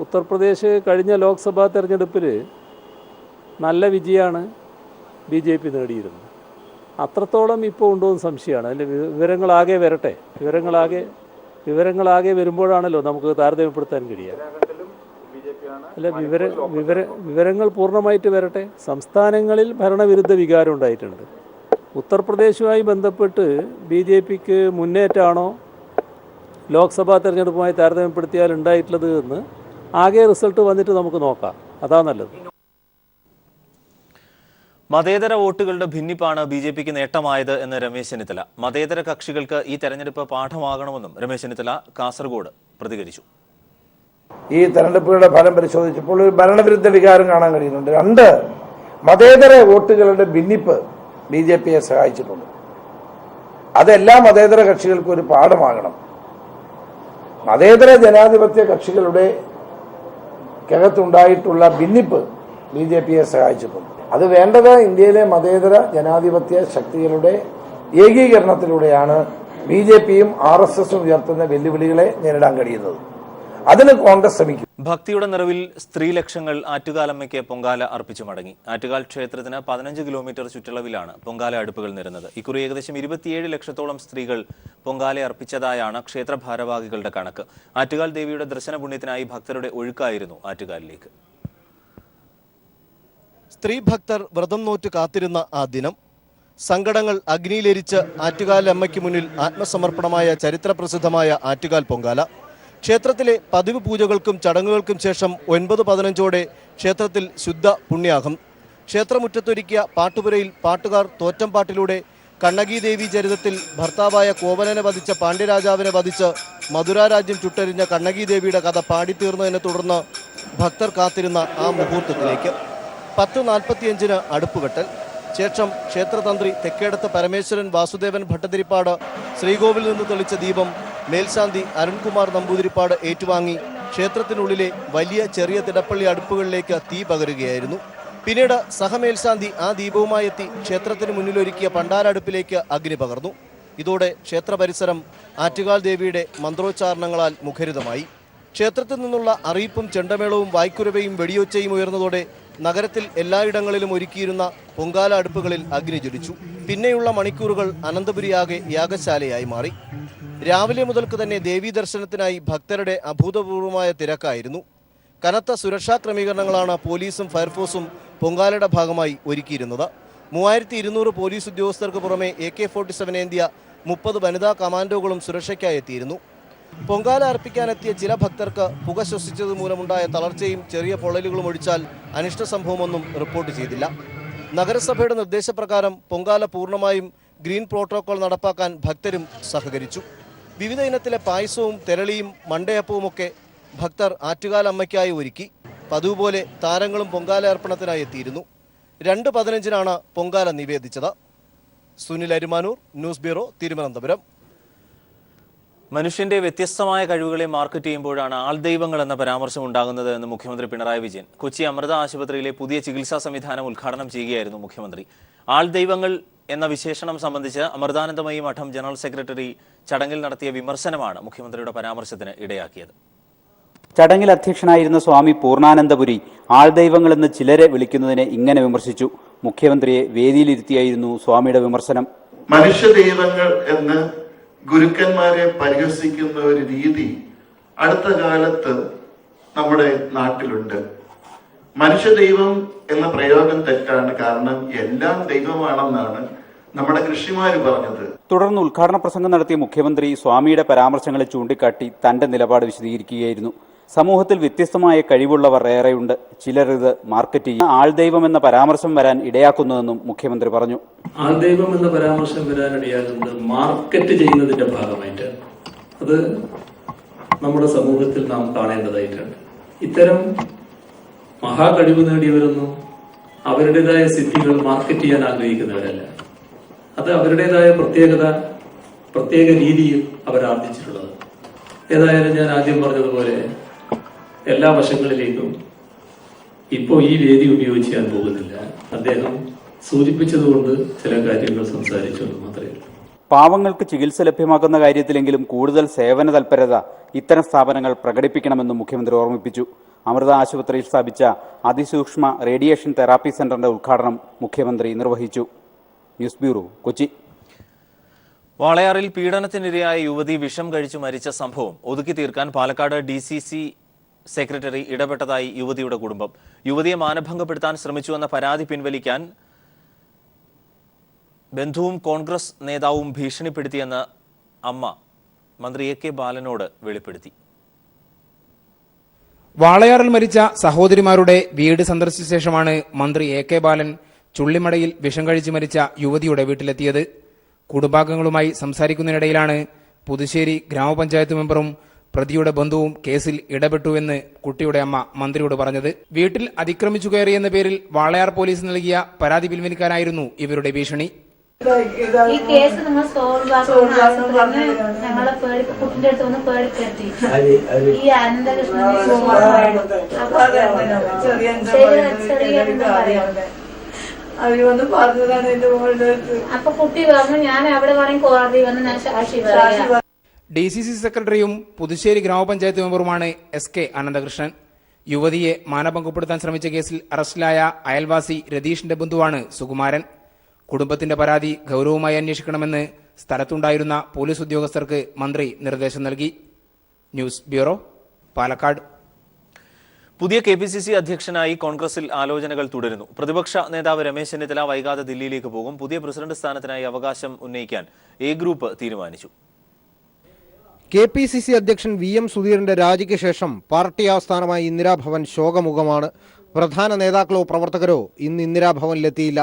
Speaker 12: ഉത്തർപ്രദേശ് കഴിഞ്ഞ ലോക്സഭാ തെരഞ്ഞെടുപ്പിൽ നല്ല വിജയമാണ് BJP നേടിയിരുന്നത്. അത്രത്തോളം ഇപ്പോൾ ഉണ്ടോ എന്ന് സംശയമാണ്. അതിൻ്റെ വിവരങ്ങളാകെ വരട്ടെ. വിവരങ്ങളാകെ വരുമ്പോഴാണല്ലോ നമുക്ക് താരതമ്യപ്പെടുത്താൻ കഴിയുക. അല്ല, വിവരങ്ങൾ പൂർണ്ണമായിട്ട് വരട്ടെ. സംസ്ഥാനങ്ങളിൽ ഭരണവിരുദ്ധ വികാരം ഉണ്ടായിട്ടുണ്ട്. ഉത്തർപ്രദേശുമായി ബന്ധപ്പെട്ട് BJPക്ക് മുന്നേറ്റമാണോ ലോക്സഭാ തെരഞ്ഞെടുപ്പുമായി താരതമ്യപ്പെടുത്തിയാൽ ഉണ്ടായിട്ടുള്ളത് എന്ന് ആകെ റിസൾട്ട് വന്നിട്ട് നമുക്ക് നോക്കാം. അതാ നല്ലത്.
Speaker 1: മതേതര വോട്ടുകളുടെ ഭിന്നിപ്പാണ് ബി.ജെ.പിക്ക് നേട്ടമായത് എന്ന് രമേശ് ചെന്നിത്തല. മതേതര കക്ഷികൾക്ക് ഈ തെരഞ്ഞെടുപ്പ് പാഠമാകണമെന്നും രമേശ് ചെന്നിത്തല കാസർഗോഡ് പ്രതികരിച്ചു.
Speaker 9: ഈ തെരഞ്ഞെടുപ്പുകളുടെ ഫലം പരിശോധിച്ചപ്പോൾ ഒരു ഭരണവിരുദ്ധ വികാരം കാണാൻ കഴിയുന്നുണ്ട്. 2, മതേതര വോട്ടുകളുടെ ഭിന്നിപ്പ് ബി.ജെ.പിയെ സഹായിച്ചിട്ടുണ്ട്. അതെല്ലാ മതേതര കക്ഷികൾക്കും ഒരു പാഠമാകണം. മതേതര ജനാധിപത്യ കക്ഷികളുടെ ക്കകത്തുണ്ടായിട്ടുള്ള ഭിന്നിപ്പ് ബി.ജെ.പിയെ സഹായിച്ചിട്ടുണ്ട്. അത് വേണ്ടത് ഇന്ത്യയിലെ മതേതര ജനാധിപത്യ ശക്തികളുടെ ഏകീകരണത്തിലൂടെയാണ് ബി.ജെ.പിയും RSSും ഉയർത്തുന്ന വെല്ലുവിളികളെ നേരിടാൻ കഴിയുന്നത്. അതിന് കോൺഗ്രസ് ശ്രമിക്കും.
Speaker 1: ഭക്തിയുടെ നിറവിൽ സ്ത്രീലക്ഷങ്ങൾ ആറ്റുകാലമ്മയ്ക്ക് പൊങ്കാല അർപ്പിച്ചു മടങ്ങി. ആറ്റുകാൽ ക്ഷേത്രത്തിന് 15 കിലോമീറ്റർ ചുറ്റളവിലാണ് പൊങ്കാല അടുപ്പുകൾ നിരന്നത്. ഇക്കുറി ഏകദേശം 27 ലക്ഷത്തോളം സ്ത്രീകൾ പൊങ്കാല അർപ്പിച്ചതായാണ് ക്ഷേത്ര ഭാരവാഹികളുടെ കണക്ക്. ആറ്റുകാൽ ദേവിയുടെ ദർശന പുണ്യത്തിനായി ഭക്തരുടെ ഒഴുക്കായിരുന്നു ആറ്റുകാലിലേക്ക്.
Speaker 13: സ്ത്രീ ഭക്തർ വ്രതം നോറ്റ് കാത്തിരുന്ന ആ ദിനം, സങ്കടങ്ങൾ അഗ്നിയിലെരിച്ച് ആറ്റുകാൽ അമ്മയ്ക്ക് മുന്നിൽ ആത്മസമർപ്പണമായ ചരിത്രപ്രസിദ്ധമായ ആറ്റുകാൽ പൊങ്കാല. ക്ഷേത്രത്തിലെ പതിവ് പൂജകൾക്കും ചടങ്ങുകൾക്കും ശേഷം 9:15 ക്ഷേത്രത്തിൽ ശുദ്ധ പുണ്യാഹം. ക്ഷേത്രമുറ്റത്തൊരുക്കിയ പാട്ടുപുരയിൽ പാട്ടുകാർ തോറ്റംപാട്ടിലൂടെ കണ്ണകി ദേവി ചരിതത്തിൽ ഭർത്താവായ കോവലനെ വധിച്ച പാണ്ഡ്യരാജാവിനെ വധിച്ച് മധുരാരാജ്യം ചുട്ടരിഞ്ഞ കണ്ണകി ദേവിയുടെ കഥ പാടിത്തീർന്നതിനെ തുടർന്ന് ഭക്തർ കാത്തിരുന്ന ആ മുഹൂർത്തത്തിലേക്ക് 10:45 അടുപ്പുകെട്ടൽ. ശേഷം ക്ഷേത്രതന്ത്രി തെക്കേടത്ത് പരമേശ്വരൻ വാസുദേവൻ ഭട്ടതിരിപ്പാട് ശ്രീകോവിൽ നിന്ന് തെളിച്ച ദീപം മേൽശാന്തി അരുൺകുമാർ നമ്പൂതിരിപ്പാട് ഏറ്റുവാങ്ങി ക്ഷേത്രത്തിനുള്ളിലെ വലിയ ചെറിയ തിടപ്പള്ളി അടുപ്പുകളിലേക്ക് തീ പകരുകയായിരുന്നു. പിന്നീട് സഹമേൽശാന്തി ആ ദീപവുമായി എത്തി ക്ഷേത്രത്തിന് മുന്നിലൊരുക്കിയ പണ്ടാരടുപ്പിലേക്ക് അഗ്നി പകർന്നു. ഇതോടെ ക്ഷേത്ര പരിസരം ആറ്റുകാൽ ദേവിയുടെ മന്ത്രോച്ചാരണങ്ങളാൽ മുഖരിതമായി. ക്ഷേത്രത്തിൽ നിന്നുള്ള അറിയിപ്പും ചെണ്ടമേളവും വായ്ക്കുരവയും വെടിയൊച്ചയും ഉയർന്നതോടെ നഗരത്തിൽ എല്ലായിടങ്ങളിലും ഒരുക്കിയിരുന്ന പൊങ്കാല അടുപ്പുകളിൽ അഗ്നി ജ്വലിച്ചു. പിന്നെയുള്ള മണിക്കൂറുകൾ അനന്തപുരിയാകെ യാഗശാലയായി മാറി. രാവിലെ മുതൽക്ക് തന്നെ ദേവീ ദർശനത്തിനായി ഭക്തരുടെ അഭൂതപൂർവമായ തിരക്കായിരുന്നു. കനത്ത സുരക്ഷാ ക്രമീകരണങ്ങളാണ് പോലീസും ഫയർഫോഴ്സും പൊങ്കാലയുടെ ഭാഗമായി ഒരുക്കിയിരുന്നത്. 3200 പോലീസ് ഉദ്യോഗസ്ഥർക്ക് പുറമെ AK-47 ഏന്തിയ 30 വനിതാ കമാൻഡോകളും സുരക്ഷയ്ക്കായി എത്തിയിരുന്നു. പൊങ്കാല അർപ്പിക്കാനെത്തിയ ചില ഭക്തർക്ക് പുക ശ്വസിച്ചത് മൂലമുണ്ടായ തളർച്ചയും ചെറിയ പൊള്ളലുകളും ഒഴിച്ചാൽ അനിഷ്ട സംഭവമൊന്നും റിപ്പോർട്ട് ചെയ്തില്ല. നഗരസഭയുടെ നിർദ്ദേശപ്രകാരം പൊങ്കാല പൂർണ്ണമായും ഗ്രീൻ പ്രോട്ടോകോൾ നടപ്പാക്കാൻ ഭക്തരും സഹകരിച്ചു. വിവിധ ഇനത്തിലെ പായസവും തെരളിയും മണ്ടയപ്പവുമൊക്കെ ഭക്തർ ആറ്റുകാൽ അമ്മയ്ക്കായി ഒരുക്കി. പതിവ് പോലെ താരങ്ങളും പൊങ്കാല അർപ്പണത്തിനായി എത്തിയിരുന്നു. 2:15 പൊങ്കാല നിവേദിച്ചത്. Sunil Arumanoor, news bureau, Thiruvananthapuram.
Speaker 1: മനുഷ്യന്റെ വ്യത്യസ്തമായ കഴിവുകളെ മാർക്കറ്റ് ചെയ്യുമ്പോഴാണ് ആൾദൈവങ്ങൾ എന്ന പരാമർശം ഉണ്ടാകുന്നത് എന്ന് മുഖ്യമന്ത്രി പിണറായി വിജയൻ കൊച്ചി അമൃത ആശുപത്രിയിലെ പുതിയ ചികിത്സാ സംവിധാനം ഉദ്ഘാടനം ചെയ്യുകയായിരുന്നു മുഖ്യമന്ത്രി. ആൾദൈവങ്ങൾ എന്ന വിശേഷണം സംബന്ധിച്ച് അമൃതാനന്ദമയി മഠം ജനറൽ സെക്രട്ടറി ചടങ്ങിൽ നടത്തിയ വിമർശനമാണ് മുഖ്യമന്ത്രിയുടെ പരാമർശത്തിന് ഇടയാക്കിയത്.
Speaker 14: ചടങ്ങിൽ അധ്യക്ഷനായിരുന്ന സ്വാമി പൂർണ്ണാനന്ദപുരി ആൾദൈവങ്ങളെന്ന് ചിലരെ വിളിക്കുന്നതിനെ ഇങ്ങനെ വിമർശിച്ചു. മുഖ്യമന്ത്രിയെ വേദിയിലിരുത്തിയായിരുന്നു സ്വാമിയുടെ വിമർശനം.
Speaker 15: മനുഷ്യദൈവങ്ങൾ എന്ന് ഗുരുക്കന്മാരെ പരിഹസിക്കുന്ന ഒരു രീതി അടുത്ത കാലത്ത് നമ്മുടെ നാട്ടിലുണ്ട്. മനുഷ്യദൈവം എന്ന പ്രയോഗം തെറ്റാണ്. കാരണം എല്ലാം ദൈവമാണെന്നാണ് നമ്മുടെ ഋഷിമാര് പറഞ്ഞത്.
Speaker 14: തുടർന്ന് ഉദ്ഘാടന പ്രസംഗം നടത്തിയ മുഖ്യമന്ത്രി സ്വാമിയുടെ പരാമർശങ്ങളെ ചൂണ്ടിക്കാട്ടി തന്റെ നിലപാട് വിശദീകരിക്കുകയായിരുന്നു. സമൂഹത്തിൽ വ്യത്യസ്തമായ കഴിവുള്ളവർ ഏറെയുണ്ട്. ചിലർ ഇത് മാർക്കറ്റ് ചെയ്യും. ആൾദൈവം എന്ന പരാമർശം വരാൻ ഇടയാക്കുന്നതെന്നും മുഖ്യമന്ത്രി പറഞ്ഞു.
Speaker 12: ആൾദൈവം എന്ന പരാമർശം വരാൻ ഇടയാക്കുന്നത് മാർക്കറ്റ് ചെയ്യുന്നതിന്റെ ഭാഗമായിട്ടാണ്. അത് നമ്മുടെ സമൂഹത്തിൽ നാം കാണേണ്ടതായിട്ടുണ്ട്. ഇത്തരം മഹാകഴിവ് നേടിയവരൊന്നും അവരുടേതായ സിദ്ധികൾ മാർക്കറ്റ് ചെയ്യാൻ ആഗ്രഹിക്കുന്നവരല്ല. അത് അവരുടേതായ പ്രത്യേക രീതിയിൽ അവർ ആർജിച്ചിട്ടുള്ളത്. ഏതായാലും ഞാൻ ആദ്യം പറഞ്ഞതുപോലെ എല്ലാ വശങ്ങളിലേക്കും ഇപ്പോൾ ഈ വേദി ഉപയോഗിച്ച് ഞാൻ പോകുന്നില്ല. അദ്ദേഹം സൂചിപ്പിച്ചതുകൊണ്ട് ചില കാര്യങ്ങൾ സംസാരിച്ചു എന്ന് മാത്രമേ ഉള്ളൂ.
Speaker 14: പാവങ്ങൾക്ക് ചികിത്സ ലഭ്യമാക്കുന്ന കാര്യത്തിലെങ്കിലും കൂടുതൽ സേവന തൽപരത ഇത്തരം സ്ഥാപനങ്ങൾ പ്രകടിപ്പിക്കണമെന്നും മുഖ്യമന്ത്രി ഓർമ്മിപ്പിച്ചു. അമൃത ആശുപത്രിയിൽ സ്ഥാപിച്ച അതിസൂക്ഷ്മ റേഡിയേഷൻ തെറാപ്പി സെന്ററിന്റെ ഉദ്ഘാടനം മുഖ്യമന്ത്രി നിർവഹിച്ചു. News bureau, Kochi.
Speaker 1: വാളയാറിൽ പീഡനത്തിനിരയായ യുവതി വിഷം കഴിച്ചു മരിച്ച സംഭവം ഒതുക്കി തീർക്കാൻ പാലക്കാട് DCC സെക്രട്ടറി ഇടപെട്ടതായി യുവതിയുടെ കുടുംബം. യുവതിയെ മാനഭംഗപ്പെടുത്താൻ ശ്രമിച്ചുവെന്ന പരാതി പിൻവലിക്കാൻ ബന്ധുവും കോൺഗ്രസ് നേതാവും ഭീഷണിപ്പെടുത്തിയെന്ന് അമ്മ മന്ത്രി AK ബാലനോട് വെളിപ്പെടുത്തി.
Speaker 16: വാളയാറിൽ മരിച്ച സഹോദരിമാരുടെ വീട് സന്ദർശിച്ച ശേഷമാണ് മന്ത്രി AK ബാലൻ ചുള്ളിമടയിൽ വിഷം കഴിച്ച് മരിച്ച യുവതിയുടെ വീട്ടിലെത്തിയത്. കുടുംബാംഗങ്ങളുമായി സംസാരിക്കുന്നതിനിടയിലാണ് പുതുശ്ശേരി ഗ്രാമപഞ്ചായത്ത് മെമ്പറും പ്രതിയുടെ ബന്ധുവും കേസിൽ ഇടപെട്ടുവെന്ന് കുട്ടിയുടെ അമ്മ മന്ത്രിയോട് പറഞ്ഞത്. വീട്ടിൽ അതിക്രമിച്ചു കയറിയെന്ന പേരിൽ വാളയാർ പോലീസ് നൽകിയ പരാതി പിൻവലിക്കാനായിരുന്നു ഇവരുടെ ഭീഷണി.
Speaker 17: ഈ കേസ് നിങ്ങൾ സോൾവ് ആക്കണമെന്ന് ഞങ്ങളെ കുട്ടിന്റെ അടുത്ത് ഒന്ന് പേടിക്കെട്ടി ഈ അനന്തകൃഷ്ണൻ അപ്പൊ കുട്ടി പറഞ്ഞു ഞാൻ അവിടെ പറയും കോടതി വന്ന് ഞാൻ സാക്ഷി പറയാം.
Speaker 16: DCC സെക്രട്ടറിയും പുതുശ്ശേരി ഗ്രാമപഞ്ചായത്ത് മെമ്പറുമാണ് SK അനന്തകൃഷ്ണൻ. യുവതിയെ മാനഭംഗപ്പെടുത്താൻ ശ്രമിച്ച കേസിൽ അറസ്റ്റിലായ അയൽവാസി രതീഷിന്റെ ബന്ധുവാണ് സുകുമാരൻ. കുടുംബത്തിന്റെ പരാതി ഗൗരവമായി അന്വേഷിക്കണമെന്ന് സ്ഥലത്തുണ്ടായിരുന്ന പോലീസ് ഉദ്യോഗസ്ഥർക്ക് മന്ത്രി നിർദ്ദേശം നൽകി. News bureau, Palakkad.
Speaker 1: പുതിയ KPCC അധ്യക്ഷനായി കോൺഗ്രസിൽ ആലോചനകൾ തുടരുന്നു. പ്രതിപക്ഷ നേതാവ് രമേശ് ചെന്നിത്തല വൈകാതെ ദില്ലിയിലേക്ക് പോകും. പുതിയ പ്രസിഡന്റ് സ്ഥാനത്തിനായി അവകാശം ഉന്നയിക്കാൻ A ഗ്രൂപ്പ് തീരുമാനിച്ചു.
Speaker 18: KPCC അധ്യക്ഷൻ VM സുധീറിന്റെ രാജിക്ക് ശേഷം പാർട്ടി ആസ്ഥാനമായ ഇന്ദിരാഭവൻ ശോകമുഖമാണ്. പ്രധാന നേതാക്കളോ പ്രവർത്തകരോ ഇന്ന് ഇന്ദിരാഭവനിലെത്തിയില്ല.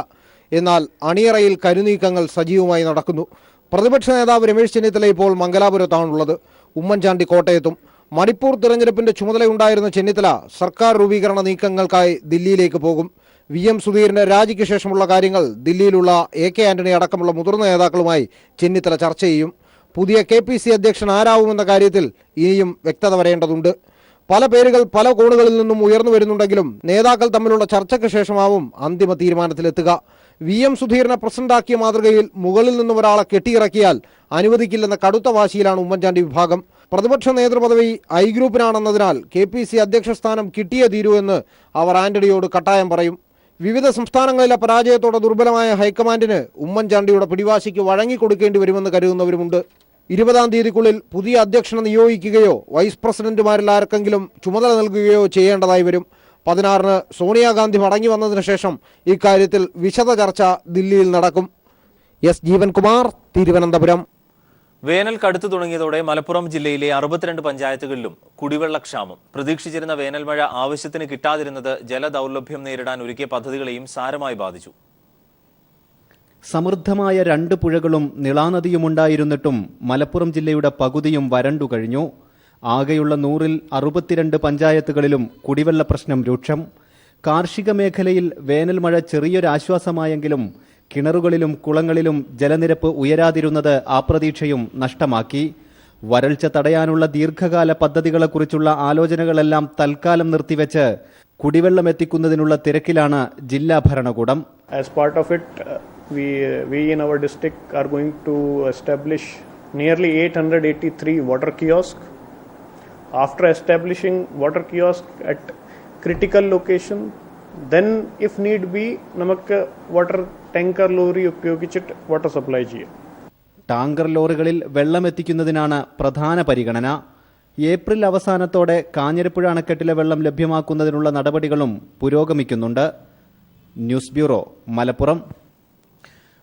Speaker 18: എന്നാൽ അണിയറയിൽ കരുനീക്കങ്ങൾ സജീവമായി നടക്കുന്നു. പ്രതിപക്ഷ നേതാവ് രമേശ് ചെന്നിത്തല ഇപ്പോൾ മംഗലാപുരത്താണുള്ളത്. ഉമ്മൻചാണ്ടി കോട്ടയത്തും. മണിപ്പൂർ തിരഞ്ഞെടുപ്പിന്റെ ചുമതലയുണ്ടായിരുന്ന ചെന്നിത്തല സർക്കാർ രൂപീകരണ നീക്കങ്ങൾക്കായി ദില്ലിയിലേക്ക് പോകും. VM സുധീറിന്റെ രാജിക്ക് ശേഷമുള്ള കാര്യങ്ങൾ ദില്ലിയിലുള്ള AK ആന്റണി അടക്കമുള്ള മുതിർന്ന നേതാക്കളുമായി ചെന്നിത്തല ചർച്ച ചെയ്യും. പുതിയ KPCC അധ്യക്ഷൻ ആരാവുമെന്ന കാര്യത്തിൽ ഇനിയും വ്യക്തത വരേണ്ടതുണ്ട്. പല പേരുകൾ പല കോണുകളിൽ നിന്നും ഉയർന്നു വരുന്നുണ്ടെങ്കിലും നേതാക്കൾ തമ്മിലുള്ള ചർച്ചയ്ക്ക് ശേഷമാവും അന്തിമ തീരുമാനത്തിലെത്തുക. VM സുധീറിനെ പ്രസിഡന്റാക്കിയ മാതൃകയിൽ മുകളിൽ നിന്നും ഒരാളെ കെട്ടിയിറക്കിയാൽ അനുവദിക്കില്ലെന്ന കടുത്ത വാശിയിലാണ് ഉമ്മൻചാണ്ടി വിഭാഗം. പ്രതിപക്ഷ നേതൃപദവി I ഗ്രൂപ്പിനാണെന്നതിനാൽ KPCC അധ്യക്ഷ സ്ഥാനം കിട്ടിയേ തീരൂ എന്ന് അവർ ആന്റണിയോട് കട്ടായം പറയും. വിവിധ സംസ്ഥാനങ്ങളിലെ പരാജയത്തോടെ ദുർബലമായ ഹൈക്കമാൻഡിന് ഉമ്മൻചാണ്ടിയുടെ പിടിവാശിക്ക് വഴങ്ങിക്കൊടുക്കേണ്ടി വരുമെന്ന് കരുതുന്നവരുമുണ്ട്. 20-ാം തീയതിക്കുള്ളിൽ പുതിയ അധ്യക്ഷനെ നിയോഗിക്കുകയോ വൈസ് പ്രസിഡന്റുമാരിൽ ആർക്കെങ്കിലും ചുമതല നൽകുകയോ ചെയ്യേണ്ടതായി വരും. 16-ന് സോണിയാഗാന്ധി മടങ്ങി വന്നതിന് ശേഷം ഇക്കാര്യത്തിൽ വിശദ ചർച്ച ദില്ലിയിൽ നടക്കും. S ജീവൻകുമാർ, തിരുവനന്തപുരം.
Speaker 1: വേനൽ കടുത്തു തുടങ്ങിയതോടെ മലപ്പുറം ജില്ലയിലെ 62 പഞ്ചായത്തുകളിലും കുടിവെള്ളക്ഷാമം. പ്രതീക്ഷിച്ചിരുന്ന വേനൽമഴ ആവശ്യത്തിന് കിട്ടാതിരുന്നത് ജലദൗർലഭ്യം നേരിടാൻ ഒരുക്കിയ പദ്ധതികളെയും സാരമായി ബാധിച്ചു.
Speaker 19: സമൃദ്ധമായ 2 പുഴകളും നിളാനദിയുമുണ്ടായിരുന്നിട്ടും മലപ്പുറം ജില്ലയുടെ പകുതിയും വരണ്ടു കഴിഞ്ഞു. ആകെയുള്ള 100-ൽ 62 പഞ്ചായത്തുകളിലും കുടിവെള്ള പ്രശ്നം രൂക്ഷം. കാർഷിക മേഖലയിൽ വേനൽമഴ ചെറിയൊരാശ്വാസമായെങ്കിലും കിണറുകളിലും കുളങ്ങളിലും ജലനിരപ്പ് ഉയരാതിരുന്നത് ആ പ്രതീക്ഷയും നഷ്ടമാക്കി. വരൾച്ച തടയാനുള്ള ദീർഘകാല പദ്ധതികളെക്കുറിച്ചുള്ള ആലോചനകളെല്ലാം തൽക്കാലം നിർത്തിവെച്ച് കുടിവെള്ളം എത്തിക്കുന്നതിനുള്ള തിരക്കിലാണ് ജില്ലാ ഭരണകൂടം.
Speaker 20: As part of it, we in our district are going to establish nearly 883 water kiosks. After establishing water kiosk at critical location, then if need be നമുക്ക് water tanker ലോറി ഉപയോഗിച്ചിട്ട് വാട്ടർ സപ്ലൈ ചെയ്യാം.
Speaker 19: ടാങ്കർ ലോറികളിൽ വെള്ളം എത്തിക്കുന്നതിനാണ് പ്രധാന പരിഗണന. ഏപ്രിൽ അവസാനത്തോടെ കാഞ്ഞിരപ്പുഴ അണക്കെട്ടിലെ വെള്ളം ലഭ്യമാക്കുന്നതിനുള്ള നടപടികളും പുരോഗമിക്കുന്നുണ്ട്. News bureau, Malappuram.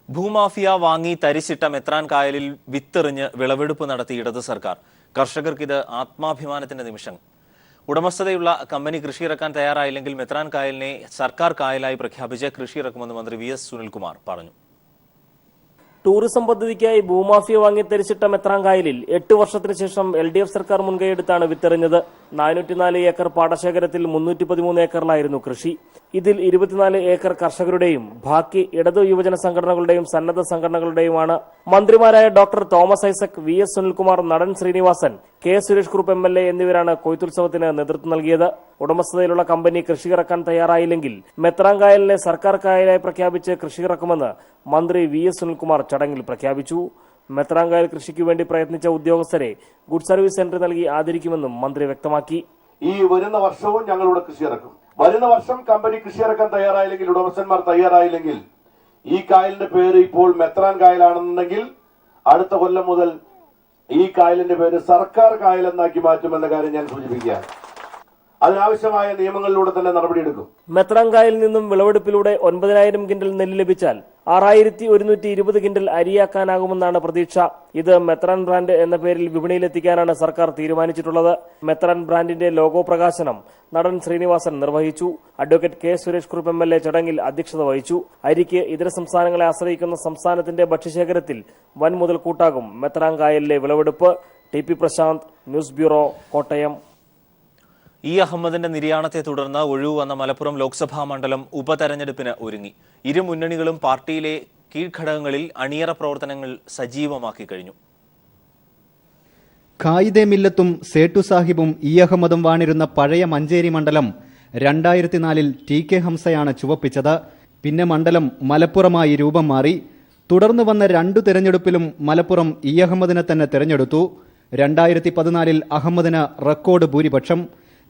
Speaker 1: ഭൂമാഫിയ വാങ്ങി തരിശിട്ട മെത്രാൻ കായലിൽ വിത്തെറിഞ്ഞ് വിളവെടുപ്പ് നടത്തി ഇടത് സർക്കാർ. കർഷകർക്കിത് ആത്മാഭിമാനത്തിന്റെ നിമിഷം. ഉടമസ്ഥതയുള്ള കമ്പനി കൃഷി ഇറക്കാൻ തയ്യാറായില്ലെങ്കിൽ മെത്രാൻ കായലിനെ സർക്കാർ കായലായി പ്രഖ്യാപിച്ച് കൃഷി ഇറക്കുമെന്ന് മന്ത്രി VS സുനിൽകുമാർ പറഞ്ഞു.
Speaker 21: ടൂറിസം പദ്ധതിക്കായി ഭൂമാഫിയ വാങ്ങി തരിച്ചിട്ട മെത്രാൻ കായലിൽ 8 വർഷത്തിന് ശേഷം LDF സർക്കാർ മുൻകൈയെടുത്താണ് വിത്തെറിഞ്ഞത്. 404 ഏക്കർ പാടശേഖരത്തിൽ 313 ഏക്കറിലായിരുന്നു കൃഷി. ഇതിൽ 24 ഏക്കർ കർഷകരുടെയും ബാക്കി ഇടതു യുവജന സംഘടനകളുടെയും സന്നദ്ധ സംഘടനകളുടെയുമാണ്. മന്ത്രിമാരായ doctor Thomas Isaac, VS Sunilkumar, നടൻ ശ്രീനിവാസൻ, K സുരേഷ് കുറുപ്പ് MLA എന്നിവരാണ് കൊയ്ത്തുത്സവത്തിന് നേതൃത്വം നൽകിയത്. ഉടമസ്ഥതയിലുള്ള കമ്പനി കൃഷി ഇറക്കാൻ തയ്യാറായില്ലെങ്കിൽ മെത്രാൻ കായലിനെ സർക്കാർ കായലായി പ്രഖ്യാപിച്ച് കൃഷി ഇറക്കുമെന്ന് മന്ത്രി VS സുനിൽകുമാർ ചടങ്ങിൽ പ്രഖ്യാപിച്ചു. മെത്രാൻ കായൽ കൃഷിക്ക് വേണ്ടി പ്രയത്നിച്ച ഉദ്യോഗസ്ഥരെ ഗുഡ് സർവീസ് സെന്റർ നൽകി ആദരിക്കുമെന്നും മന്ത്രി വ്യക്തമാക്കി.
Speaker 22: ഈ വരുന്ന വർഷവും ഞങ്ങളിവിടെ കൃഷി ഇറക്കും. വരുന്ന വർഷം കമ്പനി കൃഷി ഇറക്കാൻ തയ്യാറായില്ലെങ്കിൽ, ഉടമസ്ഥന്മാർ തയ്യാറായില്ലെങ്കിൽ, ഈ കായലിന്റെ പേര് ഇപ്പോൾ മെത്രാൻ കായലാണെന്നുണ്ടെങ്കിൽ അടുത്ത കൊല്ലം മുതൽ ഈ കായലിന്റെ പേര് സർക്കാർ കായൽ എന്നാക്കി മാറ്റുമെന്ന കാര്യം ഞാൻ സൂചിപ്പിക്കുകയാണ്. അതിനാവശ്യമായ നിയമങ്ങളിലൂടെ തന്നെ നടപടിയെടുക്കും.
Speaker 21: മെത്രാൻ കായലിൽ നിന്നും വിളവെടുപ്പിലൂടെ 9,000 കിൻഡൽ നെല്ല് ലഭിച്ചാൽ 6120 കിൻഡൽ അരിയാക്കാനാകുമെന്നാണ് പ്രതീക്ഷ. ഇത് മെത്രാൻ ബ്രാൻഡ് എന്ന പേരിൽ വിപണിയിലെത്തിക്കാനാണ് സർക്കാർ തീരുമാനിച്ചിട്ടുള്ളത്. മെത്രാൻ ബ്രാൻഡിന്റെ ലോഗോ പ്രകാശനം നടൻ ശ്രീനിവാസൻ നിർവഹിച്ചു. Advocate K Suresh Kurup MLA ചടങ്ങിൽ അധ്യക്ഷത വഹിച്ചു. അരിക്ക് ഇതര സംസ്ഥാനങ്ങളെ ആശ്രയിക്കുന്ന സംസ്ഥാനത്തിന്റെ ഭക്ഷ്യശേഖരത്തിൽ വൻ മുതൽക്കൂട്ടാകും മെത്രാൻ കായലിലെ വിളവെടുപ്പ്. TP Prashanth, news bureau, Kottayam.
Speaker 1: അഹമ്മദിന്റെ നിര്യാണത്തെ തുടർന്ന് ഒഴിവു വന്ന മലപ്പുറം ലോക്സഭാ മണ്ഡലം ഉപതെരഞ്ഞെടുപ്പിന് ഒരുങ്ങി. ഇരു മുന്നണികളും പാർട്ടിയിലെ കീഴ്ഘടകങ്ങളിൽ അണിയറ പ്രവർത്തനങ്ങൾ സജീവമാക്കി കഴിഞ്ഞു.
Speaker 19: ഖായിദെ മില്ലത്തും സേട്ടു സാഹിബും അഹമ്മദും വാണിരുന്ന പഴയ മഞ്ചേരി മണ്ഡലം 2004 TK ഹംസയാണ് ചുവപ്പിച്ചത്. പിന്നെ മണ്ഡലം മലപ്പുറമായി രൂപം മാറി. തുടർന്ന് വന്ന 2 തെരഞ്ഞെടുപ്പിലും മലപ്പുറം അഹമ്മദിനെ തന്നെ തെരഞ്ഞെടുത്തു. 2014 അഹമ്മദിന് റെക്കോർഡ് ഭൂരിപക്ഷം.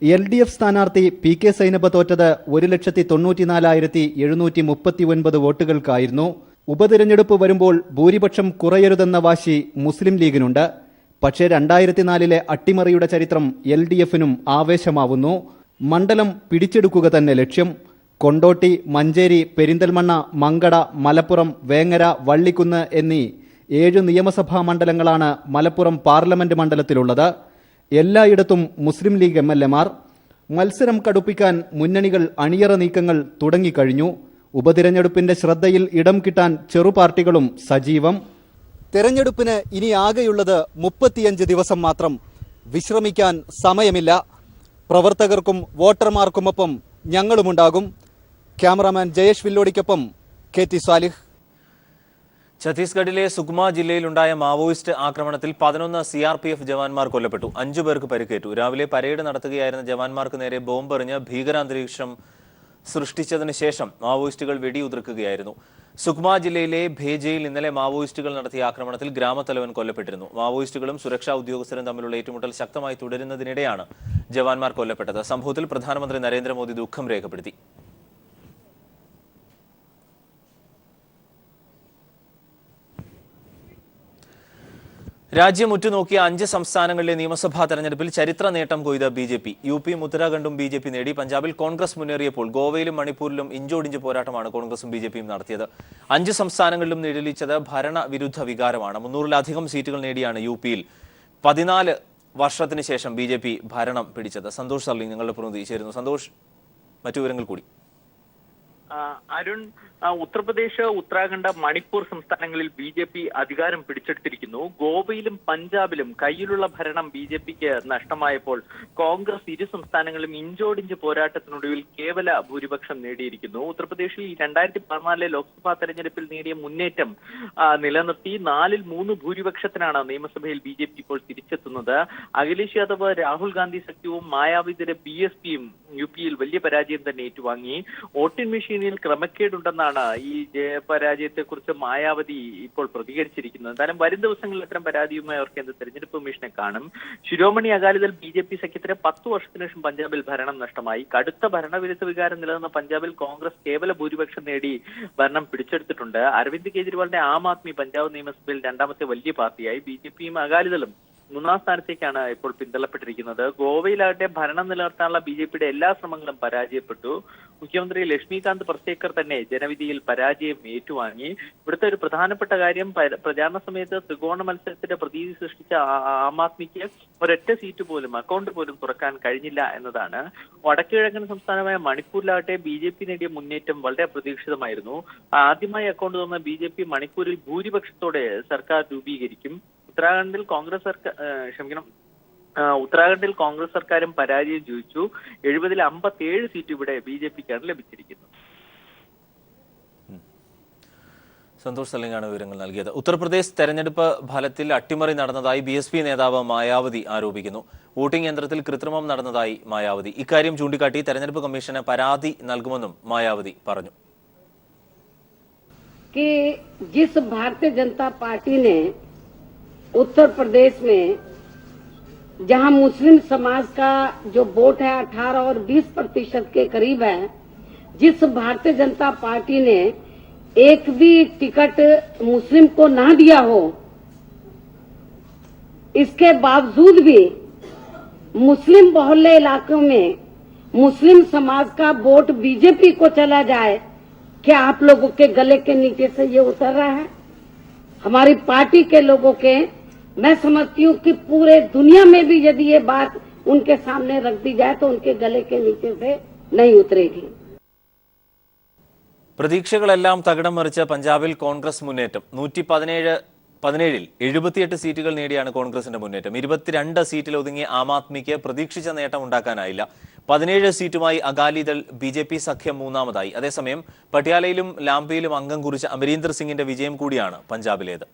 Speaker 19: LDF സ്ഥാനാർത്ഥി PK സൈനബ് തോറ്റത് 1,94,739 വോട്ടുകൾക്കായിരുന്നു. ഉപതെരഞ്ഞെടുപ്പ് വരുമ്പോൾ ഭൂരിപക്ഷം കുറയരുതെന്ന വാശി മുസ്ലിം ലീഗിനുണ്ട്. പക്ഷേ 2004 അട്ടിമറിയുടെ ചരിത്രം LDFനും ആവേശമാവുന്നു. മണ്ഡലം പിടിച്ചെടുക്കുക തന്നെ ലക്ഷ്യം. കൊണ്ടോട്ടി, മഞ്ചേരി, പെരിന്തൽമണ്ണ, മങ്കട, മലപ്പുറം, വേങ്ങര, വള്ളിക്കുന്ന് എന്നീ 7 നിയമസഭാ മണ്ഡലങ്ങളാണ് മലപ്പുറം പാർലമെന്റ് മണ്ഡലത്തിലുള്ളത്. എല്ലായിടത്തും മുസ്ലിം ലീഗ് MLAമാർ. മത്സരം കടുപ്പിക്കാൻ മുന്നണികൾ അണിയറ നീക്കങ്ങൾ തുടങ്ങിക്കഴിഞ്ഞു. ഉപതിരഞ്ഞെടുപ്പിന്റെ ശ്രദ്ധയിൽ ഇടം കിട്ടാൻ ചെറുപാർട്ടികളും സജീവം. തെരഞ്ഞെടുപ്പിന് ഇനി ആകെയുള്ളത് 35 ദിവസം മാത്രം. വിശ്രമിക്കാൻ സമയമില്ല. പ്രവർത്തകർക്കും വോട്ടർമാർക്കുമൊപ്പം ഞങ്ങളുമുണ്ടാകും. ക്യാമറാമാൻ ജയേഷ് വില്ലോടിക്കൊപ്പം KT സാലിഹ്.
Speaker 1: ഛത്തീസ്ഗഡിലെ സുക്മ ജില്ലയിലുണ്ടായ മാവോയിസ്റ്റ് ആക്രമണത്തിൽ 11 CRPF ജവാന്മാർ കൊല്ലപ്പെട്ടു. 5 പേർക്ക് പരിക്കേറ്റു. രാവിലെ പരേഡ് നടത്തുകയായിരുന്ന ജവാന്മാർക്ക് നേരെ ബോംബെറിഞ്ഞ് ഭീകരാന്തരീക്ഷം സൃഷ്ടിച്ചതിന് ശേഷം മാവോയിസ്റ്റുകൾ വെടിയുതിർക്കുകയായിരുന്നു. സുക്മ ജില്ലയിലെ ഭേജയിൽ ഇന്നലെ മാവോയിസ്റ്റുകൾ നടത്തിയ ആക്രമണത്തിൽ ഗ്രാമത്തലവൻ കൊല്ലപ്പെട്ടിരുന്നു. മാവോയിസ്റ്റുകളും സുരക്ഷാ ഉദ്യോഗസ്ഥരും തമ്മിലുള്ള ഏറ്റുമുട്ടൽ ശക്തമായി തുടരുന്നതിനിടെയാണ് ജവാന്മാർ കൊല്ലപ്പെട്ടത്. സംഭവത്തിൽ പ്രധാനമന്ത്രി നരേന്ദ്രമോദി ദുഃഖം രേഖപ്പെടുത്തി. രാജ്യം ഉറ്റുനോക്കിയ 5 സംസ്ഥാനങ്ങളിലെ നിയമസഭാ തെരഞ്ഞെടുപ്പിൽ ചരിത്ര നേട്ടം കൊയ്ത BJP. UPയും ഉത്തരാഖണ്ഡും BJP നേടി. പഞ്ചാബിൽ കോൺഗ്രസ് മുന്നേറിയപ്പോൾ ഗോവയിലും മണിപ്പൂരിലും ഇഞ്ചോടിഞ്ച് പോരാട്ടമാണ് കോൺഗ്രസും BJPയും നടത്തിയത്. 5 സംസ്ഥാനങ്ങളിലും നിഴലിച്ചത് ഭരണവിരുദ്ധ വികാരമാണ്. 300-ലധികം സീറ്റുകൾ നേടിയാണ് UPയിൽ 14 വർഷത്തിന് ശേഷം BJP ഭരണം പിടിച്ചത്. സന്തോഷ് സർലിംഗ് ഞങ്ങളുടെ പ്രതിനിധി ചേരുന്നു. സന്തോഷ്, മറ്റു വിവരങ്ങൾ കൂടി.
Speaker 2: അരുൺ, ഉത്തർപ്രദേശ്, ഉത്തരാഖണ്ഡ്, മണിപ്പൂർ സംസ്ഥാനങ്ങളിൽ BJP അധികാരം പിടിച്ചെടുത്തിരിക്കുന്നു. ഗോവയിലും പഞ്ചാബിലും കയ്യിലുള്ള ഭരണം BJPക്ക് നഷ്ടമായപ്പോൾ കോൺഗ്രസ് ഇരു സംസ്ഥാനങ്ങളിലും ഇഞ്ചോടിഞ്ച് പോരാട്ടത്തിനൊടുവിൽ കേവല ഭൂരിപക്ഷം നേടിയിരിക്കുന്നു. ഉത്തർപ്രദേശിൽ 2014 ലോക്സഭാ തെരഞ്ഞെടുപ്പിൽ നേടിയ മുന്നേറ്റം നിലനിർത്തി 4-3 ഭൂരിപക്ഷത്തിനാണ് നിയമസഭയിൽ BJP ഇപ്പോൾ തിരിച്ചെത്തുന്നത്. അഖിലേഷ് യാദവ്, രാഹുൽ ഗാന്ധി സഖ്യവും മായാവതിയുടെ BSPയും UPയിൽ വലിയ പരാജയം തന്നെ ഏറ്റുവാങ്ങി. വോട്ടിംഗ് മെഷീനിൽ ക്രമക്കേടുണ്ടെന്നാണ് ഈ പരാജയത്തെക്കുറിച്ച് മായാവതി ഇപ്പോൾ പ്രതികരിച്ചിരിക്കുന്നത്. എന്തായാലും വരും ദിവസങ്ങളിൽ ഇത്തരം പരാതിയുമായി അവർക്ക് എന്ത് തെരഞ്ഞെടുപ്പ് കമ്മീഷനെ കാണും. ശിരോമണി അകാലിദൾ BJP സഖ്യത്തിന് 10 വർഷത്തിനു ശേഷം പഞ്ചാബിൽ ഭരണം നഷ്ടമായി. കടുത്ത ഭരണവിരുദ്ധ വികാരം നിലനിന്ന പഞ്ചാബിൽ കോൺഗ്രസ് കേവല ഭൂരിപക്ഷം നേടി ഭരണം പിടിച്ചെടുത്തിട്ടുണ്ട്. അരവിന്ദ് കെജ്രിവാളിന്റെ ആം ആദ്മി പഞ്ചാബ് നിയമസഭയിൽ 2ാമത്തെ വലിയ പാർട്ടിയായി. BJPയും അകാലിദളും 3ാം സ്ഥാനത്തേക്കാണ് ഇപ്പോൾ പിന്തള്ളപ്പെട്ടിരിക്കുന്നത്. ഗോവയിലാകട്ടെ ഭരണം നിലനിർത്താനുള്ള BJPയുടെ എല്ലാ ശ്രമങ്ങളും പരാജയപ്പെട്ടു. മുഖ്യമന്ത്രി ലക്ഷ്മികാന്ത് പർസേക്കർ തന്നെ ജനവിധിയിൽ പരാജയം ഏറ്റുവാങ്ങി. ഇവിടുത്തെ ഒരു പ്രധാനപ്പെട്ട കാര്യം, പ്രചാരണ സമയത്ത് ത്രികോണ മത്സരത്തിന്റെ പ്രതീതി സൃഷ്ടിച്ച ആം ആദ്മിക്ക് ഒരൊറ്റ സീറ്റ് പോലും, അക്കൗണ്ട് പോലും തുറക്കാൻ കഴിഞ്ഞില്ല എന്നതാണ്. വടക്കുകിഴക്കൻ സംസ്ഥാനമായ മണിപ്പൂരിലാകട്ടെ BJP നേടിയ മുന്നേറ്റം വളരെ അപ്രതീക്ഷിതമായിരുന്നു. ആദ്യമായി അക്കൗണ്ട് തുറന്ന BJP മണിപ്പൂരിൽ ഭൂരിപക്ഷത്തോടെ സർക്കാർ രൂപീകരിക്കും. ഉത്തരാഖണ്ഡിൽ കോൺഗ്രസ് സർക്കാരും പരാജയം ചോദിച്ചു. 70-ൽ 57 സീറ്റ് ഇവിടെ BJPക്കാണ് ലഭിച്ചിരിക്കുന്നത്.
Speaker 1: സന്തോഷ് സലിംഗാണ് വിവരങ്ങൾ നൽകിയത്. ഉത്തർപ്രദേശ് തെരഞ്ഞെടുപ്പ് ഫലത്തിൽ അട്ടിമറി നടന്നതായി BSP നേതാവ് മായാവതി ആരോപിക്കുന്നു. വോട്ടിംഗ് യന്ത്രത്തിൽ കൃത്രിമം നടന്നതായി മായാവതി. ഇക്കാര്യം ചൂണ്ടിക്കാട്ടി തെരഞ്ഞെടുപ്പ് കമ്മീഷന് പരാതി നൽകുമെന്നും മായാവതി പറഞ്ഞു.
Speaker 6: जिस भारतीय जनता पार्टी ने उत्तर प्रदेश में जहां मुस्लिम समाज का जो वोट है 18 और 20% के करीब है, जिस भारतीय जनता पार्टी ने एक भी टिकट मुस्लिम को ना दिया हो, इसके बावजूद भी मुस्लिम बहुल्य इलाकों में मुस्लिम समाज का वोट BJP को चला जाए, क्या आप लोगों के गले के नीचे से ये उतर रहा है? हमारी पार्टी के लोगों के, मैं समझती हूँ कि पूरे दुनिया में भी यदि ये बात उनके सामने रख दी जाए तो उनके गले के नीचे से नहीं उतरेगी.
Speaker 1: പ്രതീക്ഷകളെല്ലാം തകിടം മറിച്ച പഞ്ചാബിൽ കോൺഗ്രസ് മുന്നേറ്റം 117 78 സീറ്റുകൾ നേടിയാണ് കോൺഗ്രസിന്റെ മുന്നേറ്റം. 22 സീറ്റിൽ ഒതുങ്ങിയ ആം ആദ്മിക്ക് പ്രതീക്ഷിച്ച നേട്ടം ഉണ്ടാക്കാനായില്ല. 17 സീറ്റുമായി അകാലിദൾ BJP സഖ്യം മൂന്നാമതായി. അതേസമയം പട്യാലയിലും ലാംബയിലും അംഗം കുറിച്ച അമരീന്ദർ സിംഗിന്റെ വിജയം കൂടിയാണ് പഞ്ചാബിലേത്.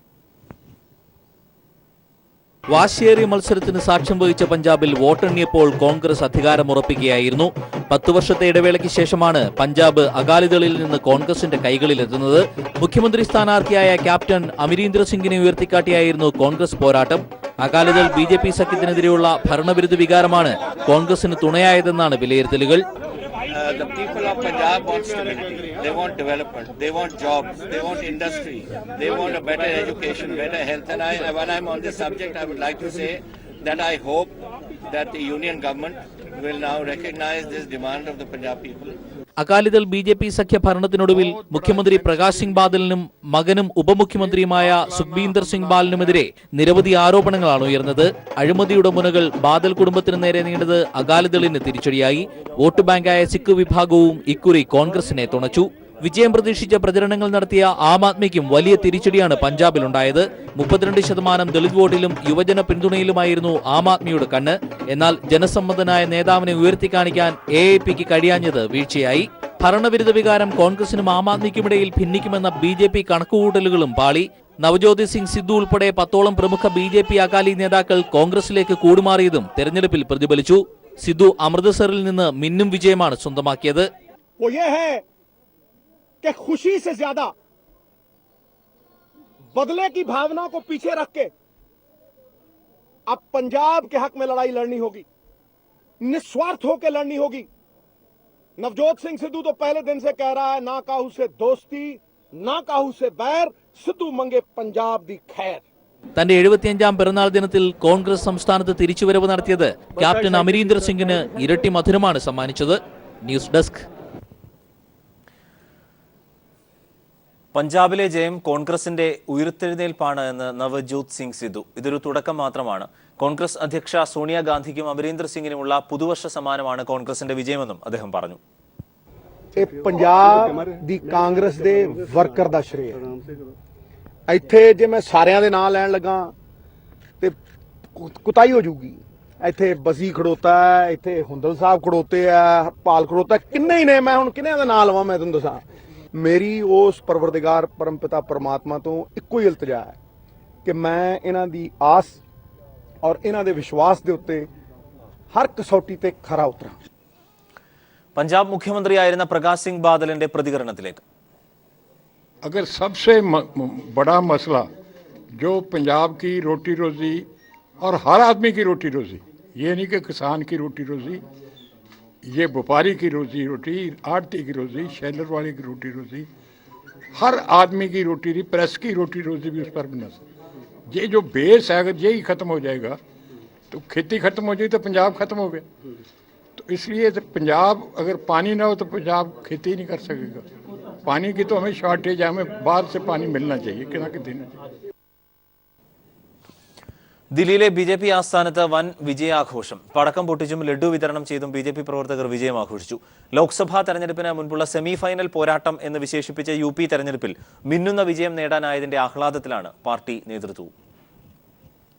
Speaker 3: വാശിയേറിയ മത്സരത്തിന് സാക്ഷ്യം വഹിച്ച പഞ്ചാബിൽ വോട്ടെണ്ണിയപ്പോൾ കോൺഗ്രസ് അധികാരമുറപ്പിക്കുകയായിരുന്നു. 10 വർഷത്തെ ഇടവേളയ്ക്ക് ശേഷമാണ് പഞ്ചാബ് അകാലിദളിൽ നിന്ന് കോൺഗ്രസിന്റെ കൈകളിലെത്തുന്നത്. മുഖ്യമന്ത്രി സ്ഥാനാർത്ഥിയായ ക്യാപ്റ്റൻ അമരീന്ദർ സിംഗിനെ ഉയർത്തിക്കാട്ടിയായിരുന്നു കോൺഗ്രസ് പോരാട്ടം. അകാലിദൾ BJP സഖ്യത്തിനെതിരെയുള്ള ഭരണവിരുദ്ധ വികാരമാണ് കോൺഗ്രസിന് തുണയായതെന്നാണ് വിലയിരുത്തലുകൾ.
Speaker 4: The people of Punjab want stability. They want development. They want jobs. They want industry. They want a better education, better health. And when I'm on this subject, I would like to say that I hope that the union government will now recognize this demand of the Punjab people.
Speaker 3: Akali Dal BJP സഖ്യ ഭരണത്തിനൊടുവിൽ മുഖ്യമന്ത്രി പ്രകാശ് സിംഗ് ബാദലിനും മകനും ഉപമുഖ്യമന്ത്രിയുമായ സുഖ്ബീന്ദർ സിംഗ് ബാലിനുമെതിരെ നിരവധി ആരോപണങ്ങളാണ് ഉയർന്നത്. അഴിമതിയുടെ മുനകൾ ബാദൽ കുടുംബത്തിന് നേരെ നീണ്ടത് അകാലിദളിന് തിരിച്ചടിയായി. വോട്ട് ബാങ്കായ സിഖ് വിഭാഗവും ഇക്കുറി കോൺഗ്രസിനെ തുണച്ചു. വിജയം പ്രതീക്ഷിച്ച പ്രചരണങ്ങൾ നടത്തിയ ആം ആദ്മിക്കും വലിയ തിരിച്ചടിയാണ് പഞ്ചാബിലുണ്ടായത്. 32% ദളിത് വോട്ടിലും യുവജന പിന്തുണയിലുമായിരുന്നു ആം ആദ്മിയുടെ കണ്ണ്. എന്നാൽ ജനസമ്മതനായ നേതാവിനെ ഉയർത്തിക്കാണിക്കാൻ AAPക്ക് കഴിയാഞ്ഞത് വീഴ്ചയായി. ഭരണവിരുദ്ധ വികാരം കോൺഗ്രസിനും ആം ആദ്മിക്കുമിടയിൽ ഭിന്നിക്കുമെന്ന BJP കണക്കുകൂട്ടലുകളും പാളി. നവജ്യോതി സിംഗ് സിദ്ധു ഉൾപ്പെടെ 10ഓളം പ്രമുഖ BJP അകാലി നേതാക്കൾ കോൺഗ്രസിലേക്ക് കൂടുമാറിയതും തെരഞ്ഞെടുപ്പിൽ പ്രതിഫലിച്ചു. സിദ്ധു അമൃതസറിൽ നിന്ന് മിന്നും വിജയമാണ് സ്വന്തമാക്കിയത്.
Speaker 5: कि खुशी से ज्यादा बदले की भावना को पीछे रख के अब पंजाब के हक में लड़ाई लड़नी होगी, निस्वार्थ होकर लड़नी होगी. नवजोत सिंह सिद्धू तो पहले दिन से कह रहा है ना काहू से दोस्ती ना काहू से बैर, सिद्धू मंगे पंजाब दी खैर.
Speaker 3: തന്റെ 75ാം പിറന്നാൾ ദിനത്തിൽ കോൺഗ്രസ് സംസ്ഥാനത്ത് തിരിച്ചുവരവ് നടത്തിയത് ക്യാപ്റ്റൻ അമരീന്ദർ സിംഗിന് ഇരട്ടി മധുരമാണ് സമ്മാനിച്ചത്. News desk.
Speaker 1: പഞ്ചാബിലെ ജയം കോൺഗ്രസിന്റെ ഉയർത്തെഴുന്നേൽപ്പാണ് എന്ന് നവജ്യോത് സിംഗ് സിദ്ധു. ഇതൊരു തുടക്കം മാത്രമാണ്. കോൺഗ്രസ് അധ്യക്ഷ സോണിയാഗാന്ധിക്കും അമരീന്ദർ സിംഗിനുമുള്ള പുതുവർഷ സമ്മാനമാണ് കോൺഗ്രസിന്റെ വിജയമെന്നും അദ്ദേഹം പറഞ്ഞു.
Speaker 5: पंजाब दी कांग्रेस दे वर्कर दा श्रेय है. ਇੱਥੇ ਜੇ ਮੈਂ ਸਾਰਿਆਂ ਦੇ ਨਾਂ ਲੈਣ ਲੱਗਾ ਤੇ ਕੁਤਾਈ ਹੋ ਜੂਗੀ. ਇੱਥੇ ਬਸੀ ਖੜੋਤਾ ਹੈ, ਇੱਥੇ ਹੁੰਦਲ ਸਾਹਿਬ ਖੜੋਤੇ ਆ, ਹਰਪਾਲ ਖੜੋਤਾ, ਕਿੰਨੇ ਹੀ ਨੇ. ਮੈਂ ਹੁਣ ਕਿੰਨਿਆਂ ਦੇ ਨਾਂ ਲਵਾਂ ਮੈਂ ਤੁਹਾਨੂੰ ਦੱਸਾਂ. ਮੇਰੀ ਉਸ ਪਰਵਰਦਿਗਾਰ ਪਰਮਪਿਤਾ ਪਰਮਾਤਮਾ ਤੋਂ ਇੱਕੋ ਹੀ ਇਲਤਜਾ ਹੈ ਕਿ ਮੈਂ ਇਹਨਾਂ ਦੀ ਆਸ ਔਰ ਇਹਨਾਂ ਦੇ ਵਿਸ਼ਵਾਸ ਦੇ ਉੱਤੇ ਹਰ ਕਸੌਟੀ ਤੇ ਖਰਾ ਉਤਰਾਂ.
Speaker 1: പഞ്ചാബ് മുഖ്യമന്ത്രിയായിരുന്ന പ്രകാശ് സിംഗ് ബാദലിന്റെ പ്രതികരണത്തിലേക്ക്.
Speaker 7: अगर सबसे बड़ा मसला जो पंजाब की रोटी रोज़ी और हर आदमी की रोटी रोज़ी, ये नहीं कि किसान की रोटी रोज़ी, ये व्यापारी की रोजी रोटी, आड़ती की रोजी, शेलर वाले की रोटी रोजी, हर आदमी की रोटी रही, प्रेस की रोटी रोजी भी उस पर बना. ये जो बेस है अगर यही ख़त्म हो जाएगा तो खेती ख़त्म हो जाएगी तो पंजाब ख़त्म हो गया. तो इसलिए तो पंजाब अगर पानी ना हो तो पंजाब खेती नहीं कर सकेगा. पानी की तो हमें शॉर्टेज है, हमें बाहर से पानी मिलना चाहिए, कितना कि देना चाहिए.
Speaker 1: ദില്ലിയിലെ BJP ആസ്ഥാനത്ത് വൻ വിജയാഘോഷം. പടക്കം പൊട്ടിച്ചും ലഡ്ഡു വിതരണം ചെയ്തും BJP പ്രവർത്തകർ വിജയം ആഘോഷിച്ചു. ലോക്സഭാ തെരഞ്ഞെടുപ്പിന് മുൻപുള്ള സെമി ഫൈനൽ പോരാട്ടം എന്ന് വിശേഷിപ്പിച്ച UP തെരഞ്ഞെടുപ്പിൽ മിന്നുന്ന വിജയം നേടാനായതിന്റെ ആഹ്ലാദത്തിലാണ് പാർട്ടി നേതൃത്വവും.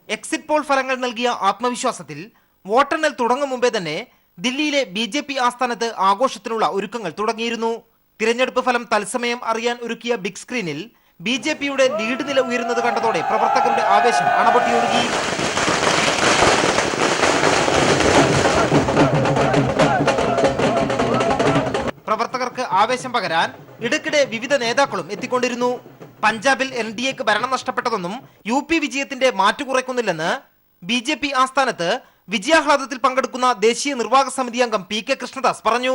Speaker 8: എക്സിറ്റ് പോൾ ഫലങ്ങൾ നൽകിയ ആത്മവിശ്വാസത്തിൽ വോട്ടെണ്ണൽ തുടങ്ങും മുമ്പേ തന്നെ ദില്ലിയിലെ BJP ആസ്ഥാനത്ത് ആഘോഷത്തിനുള്ള ഒരുക്കങ്ങൾ തുടങ്ങിയിരുന്നു. തിരഞ്ഞെടുപ്പ് ഫലം തത്സമയം അറിയാൻ ഒരുക്കിയ ബിഗ് സ്ക്രീനിൽ BJPയുടെ ലീഡ് നില ഉയരുന്നത് കണ്ടതോടെ പ്രവർത്തകരുടെ ആവേശം അണപൊട്ടിയൊഴുകി. പ്രവർത്തകർക്ക് ആവേശം പകരാൻ ഇടയ്ക്കിടെ വിവിധ നേതാക്കളും എത്തിക്കൊണ്ടിരുന്നു. പഞ്ചാബിൽ NDAക്ക് ഭരണം നഷ്ടപ്പെട്ടതൊന്നും UP വിജയത്തിന്റെ മാറ്റുകുറയ്ക്കുന്നില്ലെന്ന് BJP ആസ്ഥാനത്ത് വിജയാഹ്ലാദത്തിൽ പങ്കെടുക്കുന്ന ദേശീയ നിർവാഹക സമിതി അംഗം PK കൃഷ്ണദാസ് പറഞ്ഞു.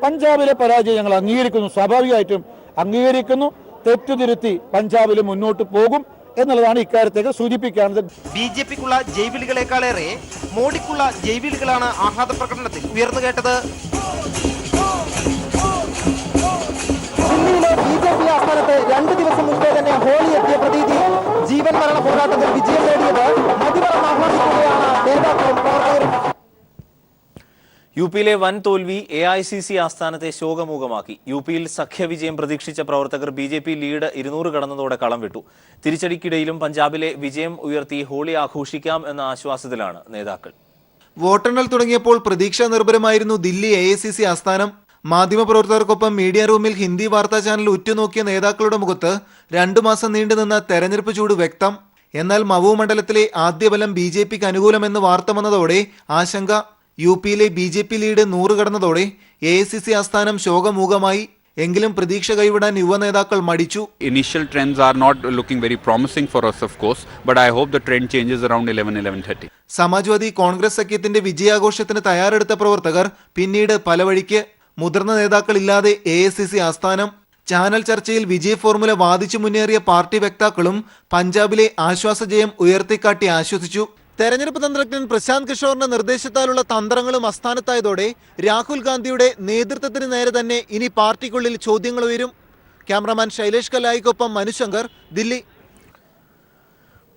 Speaker 9: പഞ്ചാബിലെ പരാജയം ഞങ്ങൾ അംഗീകരിക്കുന്നു, സ്വാഭാവികമായിട്ടും അംഗീകരിക്കുന്നു. തെറ്റുതിരുത്തി പഞ്ചാബിൽ മുന്നോട്ട് പോകും എന്നുള്ളതാണ് ഇക്കാര്യത്തേക്ക് സൂചിപ്പിക്കാനുള്ളത്.
Speaker 8: BJPക്കുള്ള ജൈവിളികളെക്കാളേറെ മോഡിക്കുള്ള ജൈവിളികളാണ് ആഹ്ലാദ പ്രകടനത്തിൽ ഉയർന്നു കേട്ടത്.
Speaker 9: ദില്ലിയിലെ
Speaker 1: യു പിയിലെ വൻ തോൽവി AICC ആസ്ഥാനത്തെ ശോകമൂകമാക്കി. യു പിയിൽ സഖ്യവിജയം പ്രതീക്ഷിച്ച പ്രവർത്തകർ BJP ലീഡ് 200 കടന്നതോടെ കളം വിട്ടു. തിരിച്ചടിക്കിടയിലും പഞ്ചാബിലെ വിജയം ഉയർത്തി ഹോളി ആഘോഷിക്കാം എന്ന ആശ്വാസത്തിലാണ് നേതാക്കൾ.
Speaker 8: വോട്ടെണ്ണൽ തുടങ്ങിയപ്പോൾ പ്രതീക്ഷാ നിർഭരമായിരുന്നു ദില്ലി AICC ആസ്ഥാനം. മാധ്യമപ്രവർത്തകർക്കൊപ്പം മീഡിയ റൂമിൽ ഹിന്ദി വാർത്താ ചാനൽ ഉറ്റുനോക്കിയ നേതാക്കളുടെ മുഖത്ത് 2 മാസം നീണ്ടുനിന്ന തെരഞ്ഞെടുപ്പ് ചൂട് വ്യക്തം. എന്നാൽ മവു മണ്ഡലത്തിലെ ആദ്യ ബലം BJPക്ക് അനുകൂലമെന്ന് വാർത്ത വന്നതോടെ ആശങ്ക. യു പിയിലെ BJP ലീഡ് 100 കടന്നതോടെ AICC ആസ്ഥാനം ശോകമൂകമായി. എങ്കിലും പ്രതീക്ഷ കൈവിടാൻ യുവ നേതാക്കൾ മടിച്ചു.
Speaker 10: Initial trends are not looking very promising for us, of course, but I hope the trend changes around 11:30.
Speaker 8: Samajwadi Congress സഖ്യത്തിന്റെ വിജയാഘോഷത്തിന് തയ്യാറെടുത്ത പ്രവർത്തകർ പിന്നീട് പല വഴിക്ക്. മുതിർന്ന നേതാക്കളില്ലാതെ AICC ആസ്ഥാനം. ചാനൽ ചർച്ചയിൽ വിജയ് ഫോർമുല വാദിച്ചു മുന്നേറിയ പാർട്ടി വക്താക്കളും പഞ്ചാബിലെ ആശ്വാസജയം ഉയർത്തിക്കാട്ടി ആശ്വസിച്ചു. തെരഞ്ഞെടുപ്പ് തന്ത്രജ്ഞൻ പ്രശാന്ത് കിഷോറിന്റെ നിർദ്ദേശത്താലുള്ള തന്ത്രങ്ങളും അസ്ഥാനത്തായതോടെ രാഹുൽ ഗാന്ധിയുടെ നേതൃത്വത്തിന് നേരെ തന്നെ ഇനി പാർട്ടിക്കുള്ളിൽ ചോദ്യങ്ങൾ ഉയരും. ക്യാമറാമാൻ ശൈലേഷ് കല്ലായിക്കൊപ്പം മനുശങ്കർ, ദില്ലി.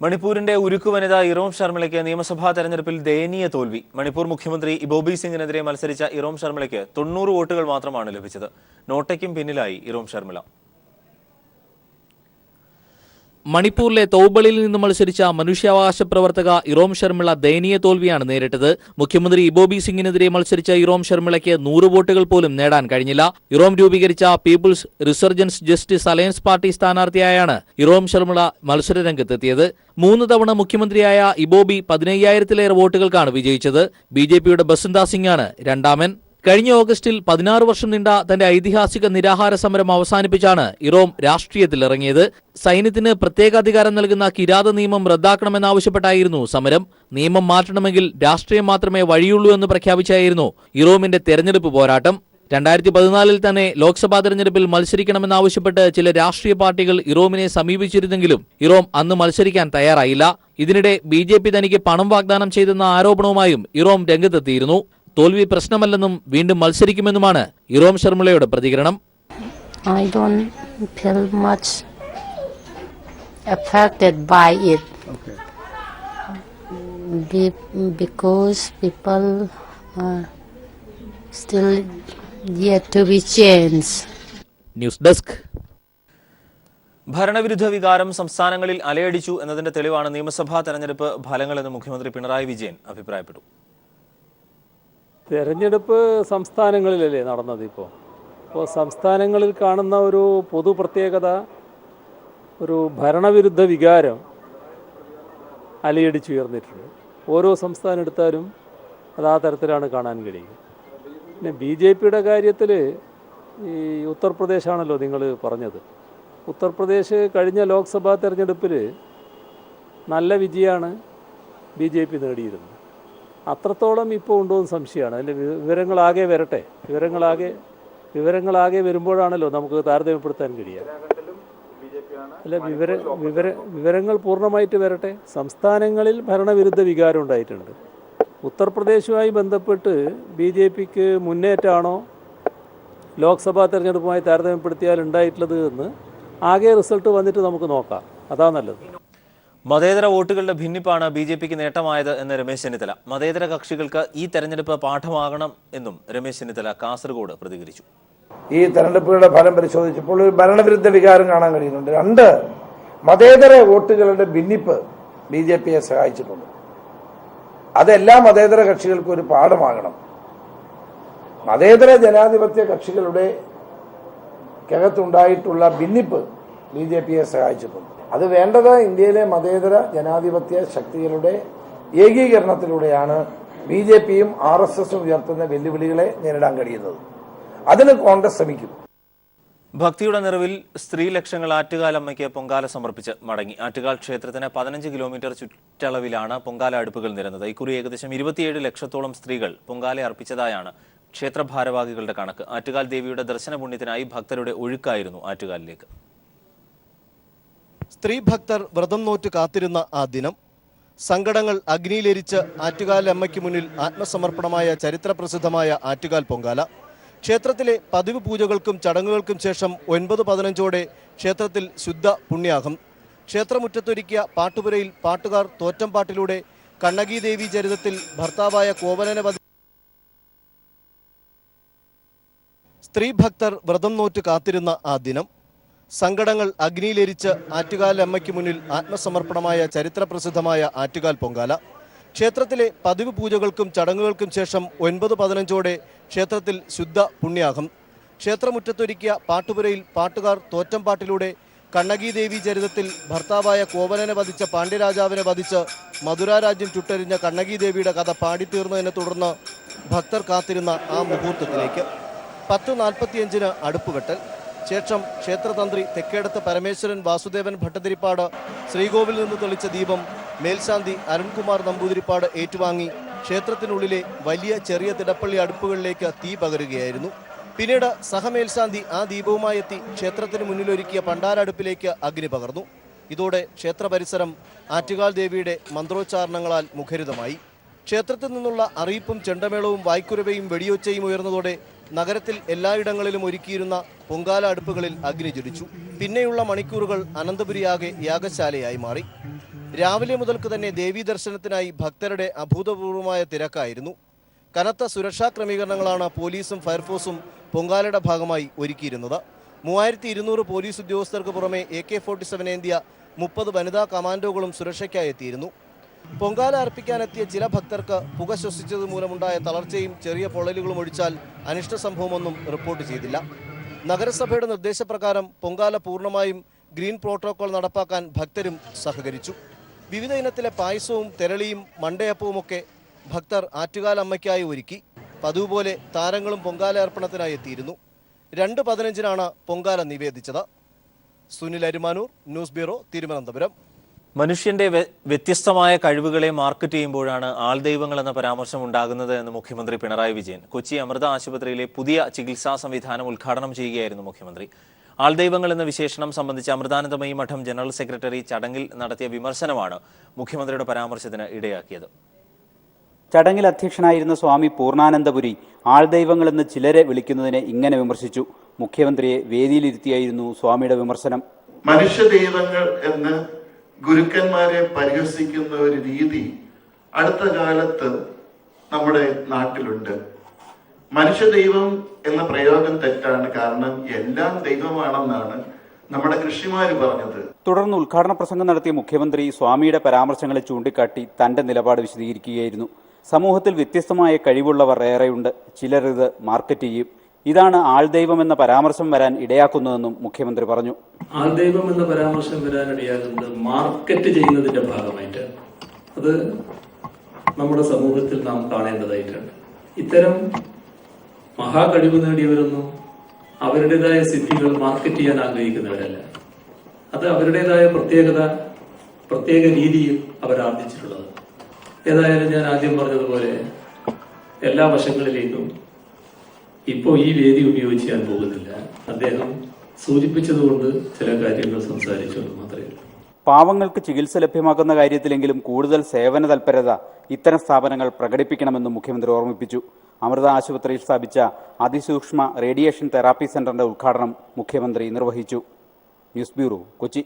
Speaker 1: മണിപ്പൂരിന്റെ ഉരുക്കു വനിത ഇറോം ശർമിളയ്ക്ക് നിയമസഭാ തെരഞ്ഞെടുപ്പിൽ ദയനീയ തോൽവി. മണിപ്പൂർ മുഖ്യമന്ത്രി ഇബോബി സിംഗിനെതിരെ മത്സരിച്ച ഇറോം ശർമിളയ്ക്ക് 90 വോട്ടുകൾ മാത്രമാണ് ലഭിച്ചത്. നോട്ടയ്ക്കും പിന്നിലായി ഇറോം ശർമിള.
Speaker 3: മണിപ്പൂരിലെ തൗബളിൽ നിന്ന് മത്സരിച്ച മനുഷ്യാവകാശ പ്രവർത്തക ഇറോം ശർമിള ദയനീയ തോൽവിയാണ് നേരിട്ടത്. മുഖ്യമന്ത്രി ഇബോബി സിംഗിനെതിരെ മത്സരിച്ച ഇറോം ശർമിളയ്ക്ക് 100 വോട്ടുകൾ പോലും നേടാൻ കഴിഞ്ഞില്ല. ഇറോം രൂപീകരിച്ച people's resurgence justice alliance party സ്ഥാനാർത്ഥിയായാണ് ഇറോം ശർമിള മത്സരരംഗത്തെത്തിയത്. 3 തവണ മുഖ്യമന്ത്രിയായ ഇബോബി 15,000-ലേറെ വോട്ടുകൾക്കാണ് വിജയിച്ചത്. BJPയുടെ ബസന്ത സിംഗാണ് രണ്ടാമൻ. കഴിഞ്ഞ ഓഗസ്റ്റിൽ 16 വർഷം നീണ്ട തന്റെ ഐതിഹാസിക നിരാഹാര സമരം അവസാനിപ്പിച്ചാണ് ഇറോം രാഷ്ട്രീയത്തിലിറങ്ങിയത്. സൈന്യത്തിന് പ്രത്യേക അധികാരം നൽകുന്ന കിരാത നിയമം റദ്ദാക്കണമെന്നാവശ്യപ്പെട്ടായിരുന്നു സമരം. നിയമം മാറ്റണമെങ്കിൽ രാഷ്ട്രീയം മാത്രമേ വഴിയുള്ളൂ എന്ന് പ്രഖ്യാപിച്ചായിരുന്നു ഇറോമിന്റെ തെരഞ്ഞെടുപ്പ് പോരാട്ടം. 2014 തന്നെ ലോക്സഭാ തെരഞ്ഞെടുപ്പിൽ മത്സരിക്കണമെന്നാവശ്യപ്പെട്ട് ചില രാഷ്ട്രീയ പാർട്ടികൾ ഇറോമിനെ സമീപിച്ചിരുന്നെങ്കിലും ഇറോം അന്ന് മത്സരിക്കാൻ തയ്യാറായില്ല. ഇതിനിടെ BJP തനിക്ക് പണം വാഗ്ദാനം ചെയ്തെന്ന ആരോപണവുമായും ഇറോം രംഗത്തെത്തിയിരുന്നു. തോൽവി പ്രശ്നമല്ലെന്നും വീണ്ടും മത്സരിക്കുമെന്നുമാണ് ഇറോം ശർമിളയുടെ പ്രതികരണം.
Speaker 11: I don't feel much affected by it. Because people are still yet to be changed.
Speaker 3: News desk.
Speaker 1: ഭരണവിരുദ്ധ വികാരം സംസ്ഥാനങ്ങളിൽ അലയടിച്ചു എന്നതിന്റെ തെളിവാണ് നിയമസഭാ തെരഞ്ഞെടുപ്പ് ഫലങ്ങളെന്ന് മുഖ്യമന്ത്രി പിണറായി വിജയൻ അഭിപ്രായപ്പെട്ടു.
Speaker 12: തെരഞ്ഞെടുപ്പ് സംസ്ഥാനങ്ങളിലല്ലേ നടന്നത്. ഇപ്പോൾ സംസ്ഥാനങ്ങളിൽ കാണുന്ന ഒരു പൊതു പ്രത്യേകത, ഒരു ഭരണവിരുദ്ധ വികാരം അലയടിച്ചുയർന്നിട്ടുണ്ട്. ഓരോ സംസ്ഥാനം എടുത്താലും അത് ആ തരത്തിലാണ് കാണാൻ കഴിയുക. പിന്നെ BJPയുടെ കാര്യത്തിൽ ഈ ഉത്തർപ്രദേശാണല്ലോ നിങ്ങൾ പറഞ്ഞത്. ഉത്തർപ്രദേശ് കഴിഞ്ഞ ലോക്സഭാ തെരഞ്ഞെടുപ്പിൽ നല്ല വിജയമാണ് BJP നേടിയിരുന്നത്. അത്രത്തോളം ഇപ്പോൾ ഉണ്ടോ എന്ന് സംശയമാണ്. അതിൻ്റെ വിവരങ്ങളാകെ വരട്ടെ. വിവരങ്ങളാകെ വരുമ്പോഴാണല്ലോ നമുക്ക് താരതമ്യപ്പെടുത്താൻ കഴിയുക. അല്ല, വിവരങ്ങൾ പൂർണ്ണമായിട്ട് വരട്ടെ. സംസ്ഥാനങ്ങളിൽ ഭരണവിരുദ്ധ വികാരം ഉണ്ടായിട്ടുണ്ട്. ഉത്തർപ്രദേശുമായി ബന്ധപ്പെട്ട് BJPക്ക് മുന്നേറ്റമാണോ ലോക്സഭാ തെരഞ്ഞെടുപ്പുമായി താരതമ്യപ്പെടുത്തിയാൽ ഉണ്ടായിട്ടുള്ളത് എന്ന് ആകെ റിസൾട്ട് വന്നിട്ട് നമുക്ക് നോക്കാം. അതാ നല്ലത്.
Speaker 1: മതേതര വോട്ടുകളുടെ ഭിന്നിപ്പാണ് BJPക്ക് നേട്ടമായത് എന്ന് രമേശ് ചെന്നിത്തല. മതേതര കക്ഷികൾക്ക് ഈ തെരഞ്ഞെടുപ്പ് പാഠമാകണം എന്നും രമേശ് ചെന്നിത്തല കാസർഗോഡ് പ്രതികരിച്ചു.
Speaker 23: ഈ തെരഞ്ഞെടുപ്പുകളുടെ ഫലം പരിശോധിച്ചപ്പോൾ ഒരു ഭരണവിരുദ്ധ വികാരം കാണാൻ കഴിയുന്നുണ്ട്. 2, മതേതര വോട്ടുകളുടെ ഭിന്നിപ്പ് BJPയെ സഹായിച്ചിട്ടുണ്ട്. അതെല്ലാ മതേതര കക്ഷികൾക്കും ഒരു പാഠമാകണം. മതേതര ജനാധിപത്യ കക്ഷികളുടെ അകത്തുണ്ടായിട്ടുള്ള ഭിന്നിപ്പ് BJPയെ സഹായിച്ചിട്ടുണ്ട്. അത് വേണ്ടത് ഇന്ത്യയിലെ മതേതര ജനാധിപത്യ ശക്തികളുടെ ഏകീകരണത്തിലൂടെയാണ് BJPയും RSSും ഉയർത്തുന്ന വെല്ലുവിളികളെ നേരിടാൻ കഴിയുന്നത്. അതിന് കോൺഗ്രസ് ശ്രമിക്കും.
Speaker 1: ഭക്തിയുടെ നിറവിൽ സ്ത്രീ ലക്ഷങ്ങൾ ആറ്റുകാലമ്മയ്ക്ക് പൊങ്കാല സമർപ്പിച്ച് മടങ്ങി. ആറ്റുകാൽ ക്ഷേത്രത്തിന് 15 കിലോമീറ്റർ ചുറ്റളവിലാണ് പൊങ്കാല അടുപ്പുകൾ നിരന്നത്. ഇക്കുറി ഏകദേശം 27 ലക്ഷത്തോളം സ്ത്രീകൾ പൊങ്കാല അർപ്പിച്ചതായാണ് ക്ഷേത്ര ഭാരവാഹികളുടെ കണക്ക്. ആറ്റുകാൽ ദേവിയുടെ ദർശന പുണ്യത്തിനായി ഭക്തരുടെ ഒഴുക്കായിരുന്നു ആറ്റുകാലിലേക്ക്.
Speaker 13: സ്ത്രീ ഭക്തർ വ്രതം നോറ്റ് കാത്തിരുന്ന ആ ദിനം. സങ്കടങ്ങൾ അഗ്നിയിലെരിച്ച് ആറ്റുകാൽ അമ്മയ്ക്ക് മുന്നിൽ ആത്മസമർപ്പണമായ ചരിത്രപ്രസിദ്ധമായ ആറ്റുകാൽ പൊങ്കാല. ക്ഷേത്രത്തിലെ പതിവ് പൂജകൾക്കും ചടങ്ങുകൾക്കും ശേഷം 9:15 ക്ഷേത്രത്തിൽ ശുദ്ധ പുണ്യാഹം. ക്ഷേത്രമുറ്റത്തൊരുക്കിയ പാട്ടുപുരയിൽ പാട്ടുകാർ തോറ്റം പാട്ടിലൂടെ കണ്ണകി ദേവി ചരിതത്തിൽ ഭർത്താവായ കോവലനെ സ്ത്രീ ഭക്തർ വ്രതം നോറ്റ് കാത്തിരുന്ന ആ ദിനം, സങ്കടങ്ങൾ അഗ്നിയിലെരിച്ച് ആറ്റുകാൽ അമ്മയ്ക്ക് മുന്നിൽ ആത്മസമർപ്പണമായ ചരിത്രപ്രസിദ്ധമായ ആറ്റുകാൽ പൊങ്കാല. ക്ഷേത്രത്തിലെ പതിവ് പൂജകൾക്കും ചടങ്ങുകൾക്കും ശേഷം 9:15 ക്ഷേത്രത്തിൽ ശുദ്ധ പുണ്യാഹം. ക്ഷേത്രമുറ്റത്തൊരുക്കിയ പാട്ടുപുരയിൽ പാട്ടുകാർ തോറ്റംപാട്ടിലൂടെ കണ്ണകി ദേവി ചരിതത്തിൽ ഭർത്താവായ കോവലനെ വധിച്ച പാണ്ഡ്യരാജാവിനെ വധിച്ച് മധുരാരാജ്യം ചുട്ടരിഞ്ഞ കണ്ണകി ദേവിയുടെ കഥ പാടിത്തീർന്നതിനെ തുടർന്ന് ഭക്തർ കാത്തിരുന്ന ആ മുഹൂർത്തത്തിലേക്ക് 10:45 അടുപ്പുകെട്ടൽ. ശേഷം ക്ഷേത്രതന്ത്രി തെക്കേടത്ത് പരമേശ്വരൻ വാസുദേവൻ ഭട്ടതിരിപ്പാട് ശ്രീകോവിൽ നിന്ന് തെളിച്ച ദീപം മേൽശാന്തി അരുൺകുമാർ നമ്പൂതിരിപ്പാട് ഏറ്റുവാങ്ങി ക്ഷേത്രത്തിനുള്ളിലെ വലിയ ചെറിയ തിടപ്പള്ളി അടുപ്പുകളിലേക്ക് തീ പകരുകയായിരുന്നു. പിന്നീട് സഹമേൽശാന്തി ആ ദീപവുമായി എത്തി ക്ഷേത്രത്തിന് മുന്നിലൊരുക്കിയ പണ്ടാരടുപ്പിലേക്ക് അഗ്നി പകർന്നു. ഇതോടെ ക്ഷേത്ര പരിസരം ആറ്റുകാൽ ദേവിയുടെ മന്ത്രോച്ചാരണങ്ങളാൽ മുഖരിതമായി. ക്ഷേത്രത്തിൽ നിന്നുള്ള അറിയിപ്പും ചെണ്ടമേളവും വായ്ക്കുരവയും വെടിയൊച്ചയും ഉയർന്നതോടെ നഗരത്തിൽ എല്ലായിടങ്ങളിലും ഒരുക്കിയിരുന്ന പൊങ്കാല അടുപ്പുകളിൽ അഗ്നി ജ്വലിച്ചു. പിന്നെയുള്ള മണിക്കൂറുകൾ അനന്തപുരിയാകെ യാഗശാലയായി മാറി. രാവിലെ മുതൽക്ക് തന്നെ ദേവീ ദർശനത്തിനായി ഭക്തരുടെ അഭൂതപൂർവമായ തിരക്കായിരുന്നു. കനത്ത സുരക്ഷാ ക്രമീകരണങ്ങളാണ് പോലീസും ഫയർഫോഴ്സും പൊങ്കാലയുടെ ഭാഗമായി ഒരുക്കിയിരുന്നത്. 3200 പോലീസ് ഉദ്യോഗസ്ഥർക്ക് പുറമെ AK-47 ഏന്തിയ 30 വനിതാ കമാൻഡോകളും സുരക്ഷയ്ക്കായി എത്തിയിരുന്നു. പൊങ്കാല അർപ്പിക്കാനെത്തിയ ചില ഭക്തർക്ക് പുക ശ്വസിച്ചത് മൂലമുണ്ടായ തളർച്ചയും ചെറിയ പൊള്ളലുകളും ഒഴിച്ചാൽ അനിഷ്ട സംഭവമൊന്നും റിപ്പോർട്ട് ചെയ്തില്ല. നഗരസഭയുടെ നിർദ്ദേശപ്രകാരം പൊങ്കാല പൂർണ്ണമായും ഗ്രീൻ പ്രോട്ടോകോൾ നടപ്പാക്കാൻ ഭക്തരും സഹകരിച്ചു. വിവിധ ഇനത്തിലെ പായസവും തെരളിയും മണ്ടയപ്പവുമൊക്കെ ഭക്തർ ആറ്റുകാൽ അമ്മയ്ക്കായി ഒരുക്കി. പതിവ് പോലെ താരങ്ങളും പൊങ്കാല അർപ്പണത്തിനായി എത്തിയിരുന്നു. 2:15 പൊങ്കാല നിവേദിച്ചത്. Sunil Arumanoor, news bureau, Thiruvananthapuram.
Speaker 1: മനുഷ്യന്റെ വ്യത്യസ്തമായ കഴിവുകളെ മാർക്കറ്റ് ചെയ്യുമ്പോഴാണ് ആൾദൈവങ്ങൾ എന്ന പരാമർശം ഉണ്ടാകുന്നത് എന്ന് മുഖ്യമന്ത്രി പിണറായി വിജയൻ കൊച്ചി അമൃത ആശുപത്രിയിലെ പുതിയ ചികിത്സാ സംവിധാനം ഉദ്ഘാടനം ചെയ്യുകയായിരുന്നു മുഖ്യമന്ത്രി. ആൾദൈവങ്ങൾ എന്ന വിശേഷണം സംബന്ധിച്ച് അമൃതാനന്ദമയി മഠം ജനറൽ സെക്രട്ടറി ചടങ്ങിൽ നടത്തിയ വിമർശനമാണ് മുഖ്യമന്ത്രിയുടെ പരാമർശത്തിന് ഇടയാക്കിയത്.
Speaker 14: ചടങ്ങിൽ അധ്യക്ഷനായിരുന്ന സ്വാമി പൂർണ്ണാനന്ദപുരി ആൾദൈവങ്ങളെന്ന് ചിലരെ വിളിക്കുന്നതിനെ ഇങ്ങനെ വിമർശിച്ചു. മുഖ്യമന്ത്രിയെ വേദിയിലിരുത്തിയായിരുന്നു സ്വാമിയുടെ വിമർശനം.
Speaker 15: മനുഷ്യ ദൈവങ്ങൾ എന്ന് ഗുരുക്കന്മാരെ പരിഹസിക്കുന്ന ഒരു രീതി അടുത്ത കാലത്ത് നമ്മുടെ നാട്ടിലുണ്ട്. മനുഷ്യ ദൈവം എന്ന പ്രയോഗം തെറ്റാണ്. കാരണം എല്ലാം ദൈവമാണെന്നാണ് നമ്മുടെ കൃഷിമാര് പറഞ്ഞത്.
Speaker 14: തുടർന്ന് ഉദ്ഘാടന പ്രസംഗം നടത്തിയ മുഖ്യമന്ത്രി സ്വാമിയുടെ പരാമർശങ്ങളെ ചൂണ്ടിക്കാട്ടി തന്റെ നിലപാട് വിശദീകരിക്കുകയായിരുന്നു. സമൂഹത്തിൽ വ്യത്യസ്തമായ കഴിവുള്ളവർ ഏറെയുണ്ട്. ചിലർ ഇത് മാർക്കറ്റ് ചെയ്യും. ഇതാണ് ആൾദൈവം എന്ന പരാമർശം വരാൻ ഇടയാക്കുന്നതെന്നും മുഖ്യമന്ത്രി പറഞ്ഞു.
Speaker 12: ആൾദൈവം എന്ന പരാമർശം വരാൻ ഇടയാക്കുന്നത് മാർക്കറ്റ് ചെയ്യുന്നതിന്റെ ഭാഗമായിട്ട് അത് നമ്മുടെ സമൂഹത്തിൽ നാം കാണേണ്ടതായിട്ടുണ്ട്. ഇത്തരം മഹാകഴിവ് നേടിയവരൊന്നും അവരുടേതായ സിദ്ധികൾ മാർക്കറ്റ് ചെയ്യാൻ ആഗ്രഹിക്കുന്നവരല്ല. അത് അവരുടേതായ പ്രത്യേക രീതിയിൽ അവരാർജിച്ചിട്ടുള്ളത്. ഏതായാലും ഞാൻ ആദ്യം പറഞ്ഞതുപോലെ എല്ലാ വശങ്ങളിലേക്കും ഇപ്പോൾ ഈ വേദി ഉപയോഗിച്ച് ഞാൻ പോകുന്നില്ല. അദ്ദേഹം സൂചിപ്പിച്ചതുകൊണ്ട് ചില കാര്യങ്ങൾ സംസാരിച്ചു മാത്രമേ ഉള്ളൂ.
Speaker 14: പാവങ്ങൾക്ക് ചികിത്സ ലഭ്യമാക്കുന്ന കാര്യത്തിലെങ്കിലും കൂടുതൽ സേവന തൽപരത ഇത്തരം സ്ഥാപനങ്ങൾ പ്രകടിപ്പിക്കണമെന്നും മുഖ്യമന്ത്രി ഓർമ്മിപ്പിച്ചു. അമൃത ആശുപത്രിയിൽ സ്ഥാപിച്ച അതിസൂക്ഷ്മ റേഡിയേഷൻ തെറാപ്പി സെന്ററിന്റെ ഉദ്ഘാടനം മുഖ്യമന്ത്രി നിർവഹിച്ചു. News bureau, Kochi.